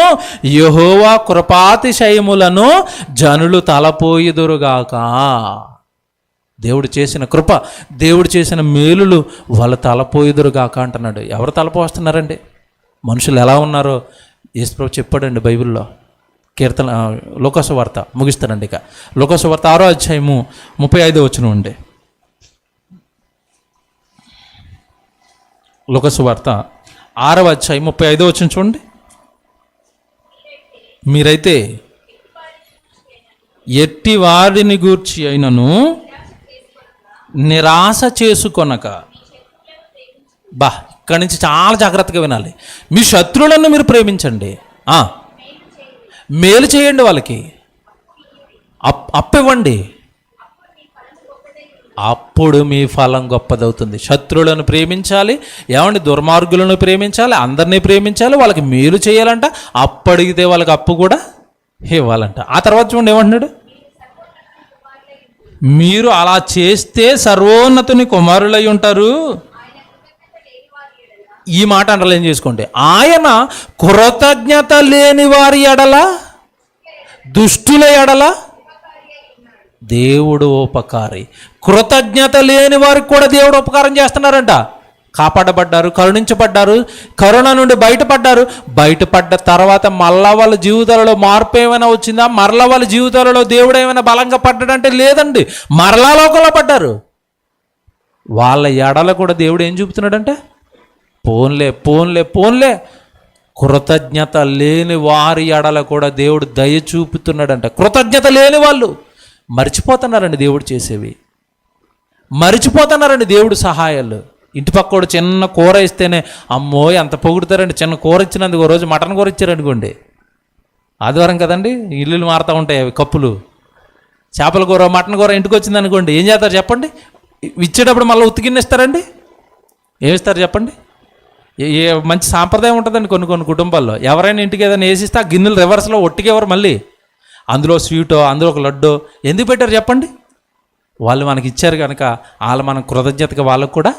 యెహోవా కృపాతిశయములను జనులు తలపోయిదురుగాక. దేవుడు చేసిన కృప, దేవుడు చేసిన మేలులు వాళ్ళ తలపోయిదురుగాక అంటున్నాడు. ఎవరు తలపోస్తున్నారండి? మనుషులు ఎలా ఉన్నారో యేసుప్రభు చెప్పాడండి బైబిల్లో. కీర్తన లోకాసు వార్త ముగిస్తానండి. ఇక లోకాసు వార్త 6వ అధ్యాయము 35వ వచనం అండి. లూకా సువార్త 6వ అధ్యాయం 35వ వచనం చూడండి. మీరైతే ఎట్టి వారిని గూర్చి అయినను నిరాశ చేసుకొనక. ఇక్కడి నుంచి చాలా జాగ్రత్తగా వినాలి. మీ శత్రువులను మీరు ప్రేమించండి, మేలు చేయండి, వాళ్ళకి అప్పివ్వండి, అప్పుడు మీ ఫలం గొప్పదవుతుంది. శత్రువులను ప్రేమించాలి, ఏమండి, దుర్మార్గులను ప్రేమించాలి, అందరినీ ప్రేమించాలి, వాళ్ళకి మేలు చేయాలంట, అప్పడిగితే వాళ్ళకి అప్పు కూడా ఇవ్వాలంట. ఆ తర్వాత చూడండి ఏమంటున్నాడు, మీరు అలా చేస్తే సర్వోన్నతుని కుమారులై ఉంటారు. ఈ మాట అండర్లైన్ చేసుకోండి. ఆయన కృతజ్ఞత లేని వారి ఎడల, దుష్టుల ఎడల దేవుడు ఉపకారి. కృతజ్ఞత లేని వారికి కూడా దేవుడు ఉపకారం చేస్తున్నారంట. కాపాడబడ్డారు, కరుణించబడ్డారు, కరుణ నుండి బయటపడ్డ తర్వాత మళ్ళా వాళ్ళ జీవితాలలో మార్పు ఏమైనా వచ్చిందా? మరలా వాళ్ళ జీవితాలలో దేవుడు ఏమైనా బలంగా పడ్డాడంటే లేదండి, మరలా లోకంలో పడ్డారు. వాళ్ళ ఎడల కూడా దేవుడు ఏం చూపుతున్నాడంటే పోన్లే కృతజ్ఞత లేని వారి ఎడల కూడా దేవుడు దయ చూపుతున్నాడంట. కృతజ్ఞత లేని వాళ్ళు మర్చిపోతున్నారండి దేవుడు చేసేవి, మర్చిపోతున్నారండి దేవుడు సహాయాలు. ఇంటి పక్కోడు చిన్న కూర ఇస్తేనే అమ్మో ఎంత పొగుడుతారండి. చిన్న కూర ఇచ్చినందుకు ఓ రోజు మటన్ కూర ఇచ్చారనుకోండి, ఆదివారం కదండి, ఇల్లులు మారుతూ ఉంటాయి అవి కప్పులు. చేపల కూర, మటన్ కూర ఇంటికి వచ్చింది అనుకోండి, ఏం చేస్తారు చెప్పండి? ఇచ్చేటప్పుడు మళ్ళీ ఉతికిన్నిస్తారండి, ఏమిస్తారు చెప్పండి? మంచి సాంప్రదాయం ఉంటుందండి కొన్ని కుటుంబాల్లో. ఎవరైనా ఇంటికి ఏదైనా వేసిస్తే ఆ గిన్నెలు రివర్స్లో ఒట్టికెవరు, మళ్ళీ అందులో స్వీటో, అందులో ఒక లడ్డో ఎందుకు పెట్టారు చెప్పండి? వాళ్ళు మనకి ఇచ్చారు కనుక వాళ్ళు మనం కృతజ్ఞతగా వాళ్ళకు కూడా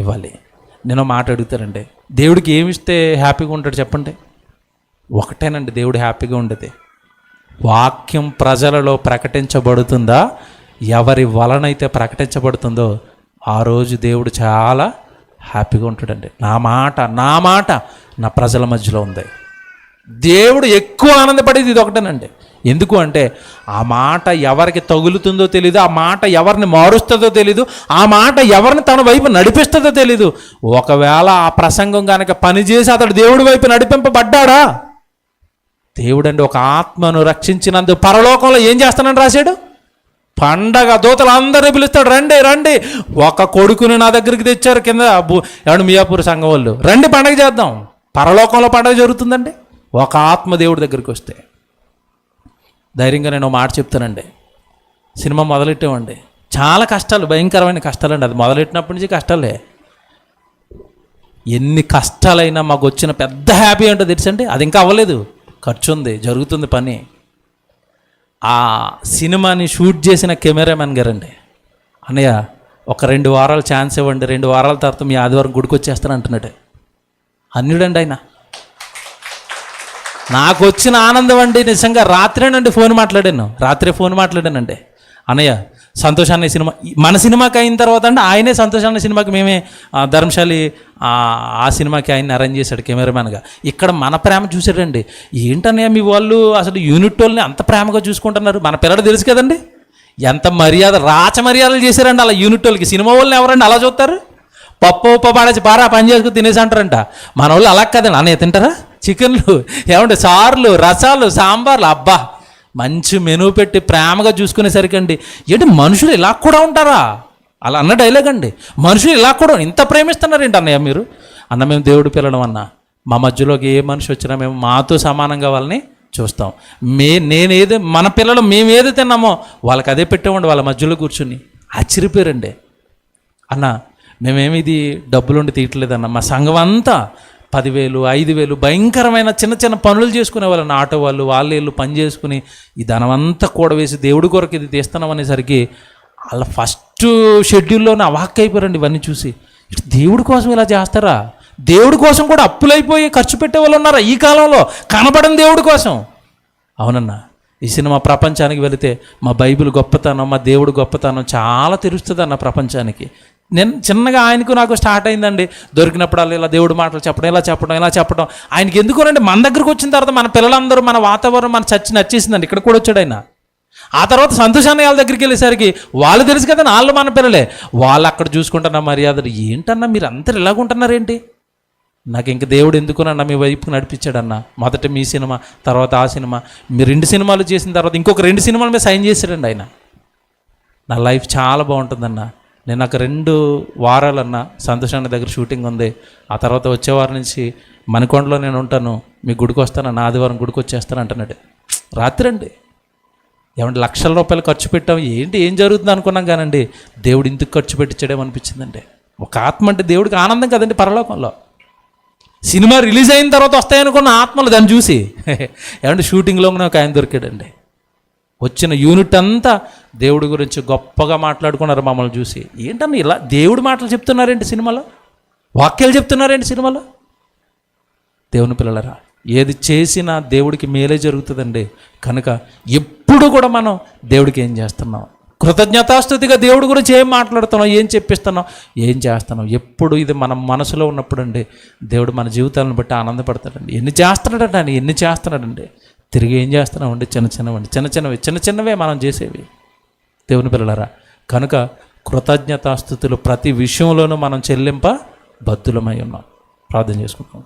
ఇవ్వాలి. నేను మాట అడుగుతానండి, దేవుడికి ఏమి ఇస్తే హ్యాపీగా ఉంటాడు చెప్పండి? ఒకటేనండి దేవుడు హ్యాపీగా ఉండేది, వాక్యం ప్రజలలో ప్రకటించబడుతుందా, ఎవరి వలనైతే ప్రకటించబడుతుందో ఆ రోజు దేవుడు చాలా హ్యాపీగా ఉంటాడండి. నా మాట నా ప్రజల మధ్యలో ఉంది. దేవుడు ఎక్కువ ఆనందపడేది ఇది ఒకటేనండి. ఎందుకు అంటే ఆ మాట ఎవరికి తగులుతుందో తెలీదు, ఆ మాట ఎవరిని మారుస్తుందో తెలీదు, ఆ మాట ఎవరిని తన వైపు నడిపిస్తుందో తెలీదు. ఒకవేళ ఆ ప్రసంగం కనుక పనిచేసి అతడు దేవుడి వైపు నడిపింపబడ్డాడా, దేవుడండి ఒక ఆత్మను రక్షించినందుకు పరలోకంలో ఏం చేస్తానని రాశాడు? పండగ దూతలు అందరినీ పిలుస్తాడు, రండి. ఒక కొడుకుని నా దగ్గరికి తెచ్చారు కింద మియాపూర్ సంఘం వాళ్ళు, రండి పండగ చేద్దాం. పరలోకంలో పండగ జరుగుతుందండి ఒక ఆత్మ దేవుడి దగ్గరికి వస్తే. ధైర్యంగా నేను మాట చెప్తానండి, సినిమా మొదలెట్టామండి, చాలా కష్టాలు, భయంకరమైన కష్టాలండి. అది మొదలెట్టినప్పటి నుంచి కష్టాలే. ఎన్ని కష్టాలైనా మాకు వచ్చిన పెద్ద హ్యాపీ ఏంటో తెలుసండి, అది ఇంకా అవ్వలేదు, ఖర్చు ఉంది, జరుగుతుంది పని. ఆ సినిమాని షూట్ చేసిన కెమెరామెన్ గారండి, అన్నయ్య ఒక 2 వారాలు ఛాన్స్ ఇవ్వండి, 2 వారాల తర్వాత మీ ఆదివారం గుడికి వచ్చేస్తాను అంటున్నాడు. అన్యుడండి ఆయన. నాకు వచ్చిన ఆనందం అండి నిజంగా రాత్రేనండి ఫోన్ మాట్లాడానండి, అన్నయ్య సంతోషాన్ని సినిమా, మన సినిమాకి అయిన తర్వాత అండి ఆయనే సంతోషాన్ని సినిమాకి మేమే ధర్మశాలి ఆ సినిమాకి ఆయన్ని అరేంజ్ చేశాడు కెమెరామ్యాన్గా. ఇక్కడ మన ప్రేమ చూసాడండి. ఏంటన్నయ్య మీ వాళ్ళు అసలు యూనిట్ వాళ్ళని అంత ప్రేమగా చూసుకుంటున్నారు, మన పిల్లడు తెలుసు కదండి, ఎంత మర్యాద రాచ మర్యాదలు చేశారండి అలా యూనిట్ వాళ్ళకి. సినిమా వాళ్ళని ఎవరండి అలా చూస్తారు? పప్పు పాడేసి బారా పని చేసుకుని తినేసి అంటారంట. మన వాళ్ళు అలా కదండి, అన్నయ్య తింటారా చికెన్లు, ఏమంటే సార్లు, రసాలు, సాంబార్లు, అబ్బా మంచి మెనూ పెట్టి ప్రేమగా చూసుకునేసరికి అండి, ఏంటి మనుషులు ఇలా కూడా ఉంటారా అలా అన్న డైలాగ్ అండి. మనుషులు ఇలా కూడా ఇంత ప్రేమిస్తున్నారు ఏంటి అన్నయ్య మీరు? మేము దేవుడు పిల్లడం అన్న, మా మధ్యలోకి ఏ మనిషి వచ్చినా మేము మాతో సమానంగా వాళ్ళని చూస్తాం. మన పిల్లలు మేము ఏది తిన్నామో వాళ్ళకి అదే పెట్టామండి, వాళ్ళ మధ్యలో కూర్చుని ఆశ్చర్యపోయారండి. అన్న మేమేమి ఇది డబ్బులుండి తీయట్లేదన్న, మా సంఘం అంతా 10,000, 5,000 భయంకరమైన చిన్న పనులు చేసుకునే వాళ్ళని, ఆటో వాళ్ళు పని చేసుకుని ఈ ధనమంతా కూడవేసి దేవుడి కొరకు ఇది తీస్తున్నాం అనేసరికి వాళ్ళ ఫస్ట్ షెడ్యూల్లోనే అవాక్ అయిపోయారండి. ఇవన్నీ చూసి దేవుడి కోసం ఇలా చేస్తారా? దేవుడి కోసం కూడా అప్పులైపోయి ఖర్చు పెట్టే వాళ్ళు ఉన్నారా ఈ కాలంలో? కనపడని దేవుడి కోసం. అవునన్నా, ఈ సినిమా ప్రపంచానికి వెళితే మా బైబిల్ గొప్పతనం, మా దేవుడు గొప్పతనం చాలా తెలుస్తుంది అన్న ప్రపంచానికి. నేను చిన్నగా ఆయనకు నాకు స్టార్ట్ అయిందండి, దొరికినప్పుడు ఇలా దేవుడి మాటలు చెప్పడం, ఇలా చెప్పడం. ఆయనకి ఎందుకోనండి మన దగ్గరకు వచ్చిన తర్వాత మన పిల్లలందరూ, మన వాతావరణం, మన చర్చ్ నచ్చేసిందండి. ఇక్కడ కూడా వచ్చాడు ఆయన. ఆ తర్వాత సంతోషాన్ని వాళ్ళ దగ్గరికి వెళ్ళేసరికి వాళ్ళు తెలుసు కదా వాళ్ళు మన పిల్లలే, వాళ్ళు అక్కడ చూసుకుంటున్న మర్యాదలు ఏంటన్నా మీరు అందరు ఇలాగుంటున్నారేంటి? నాకు ఇంక దేవుడు ఎందుకునన్నా మీ వైపుకు నడిపించాడన్నా. మొదట మీ సినిమా, తర్వాత ఆ సినిమా, మీరు 2 సినిమాలు చేసిన తర్వాత ఇంకొక 2 సినిమాల మీద సైన్ చేశాడండి ఆయన. నా లైఫ్ చాలా బాగుంటుందన్న. నేను నాకు 2 వారాలన్నా సంతోషాన్ని దగ్గర షూటింగ్ ఉంది. ఆ తర్వాత వచ్చే వారం నుంచి మణికొండలో నేను ఉంటాను, మీ గుడికి వస్తాను, ఆదివారం గుడికి వచ్చేస్తాను అంటున్నాడు. రాత్రి అండి. ఏమంటే లక్షల రూపాయలు ఖర్చు పెట్టాం, ఏంటి ఏం జరుగుతుంది అనుకున్నాం కానండి, దేవుడు ఇందుకు ఖర్చు పెట్టించాడేమనిపించిందండి. ఒక ఆత్మ అంటే దేవుడికి ఆనందం కదండి పరలోకంలో. సినిమా రిలీజ్ అయిన తర్వాత వస్తాయనుకున్న ఆత్మలు దాన్ని చూసి ఏమంటే షూటింగ్లో ఒక ఆయన దొరికాడండి. వచ్చిన యూనిట్ అంతా దేవుడి గురించి గొప్పగా మాట్లాడుకున్నారు మమ్మల్ని చూసి. ఏంటన్నా ఇలా దేవుడి మాటలు చెప్తున్నారేంటి సినిమాలో, వాక్యాలు చెప్తున్నారేంటి సినిమాలో? దేవుని పిల్లలరా, ఏది చేసినా దేవుడికి మేలే జరుగుతుందండి. కనుక ఎప్పుడు కూడా మనం దేవుడికి ఏం చేస్తున్నాం, కృతజ్ఞతాస్తుతిగా దేవుడి గురించి ఏం మాట్లాడుతున్నాం, ఏం చెప్పిస్తున్నాం, ఏం చేస్తున్నాం, ఎప్పుడు ఇది మన మనసులో ఉన్నప్పుడు అండి దేవుడు మన జీవితాలను బట్టి ఆనందపడతాడండి. ఎన్ని చేస్తున్నాడండి. తిరిగి ఏం చేస్తున్నామండి? చిన్న చిన్నవే మనం చేసేవి. దేవుని పిల్లలరా, కనుక కృతజ్ఞతాస్తుతులు ప్రతి విషయంలోనూ మనం చెల్లింప బద్దులమై ఉన్నాం. ప్రార్థన చేసుకుంటాం.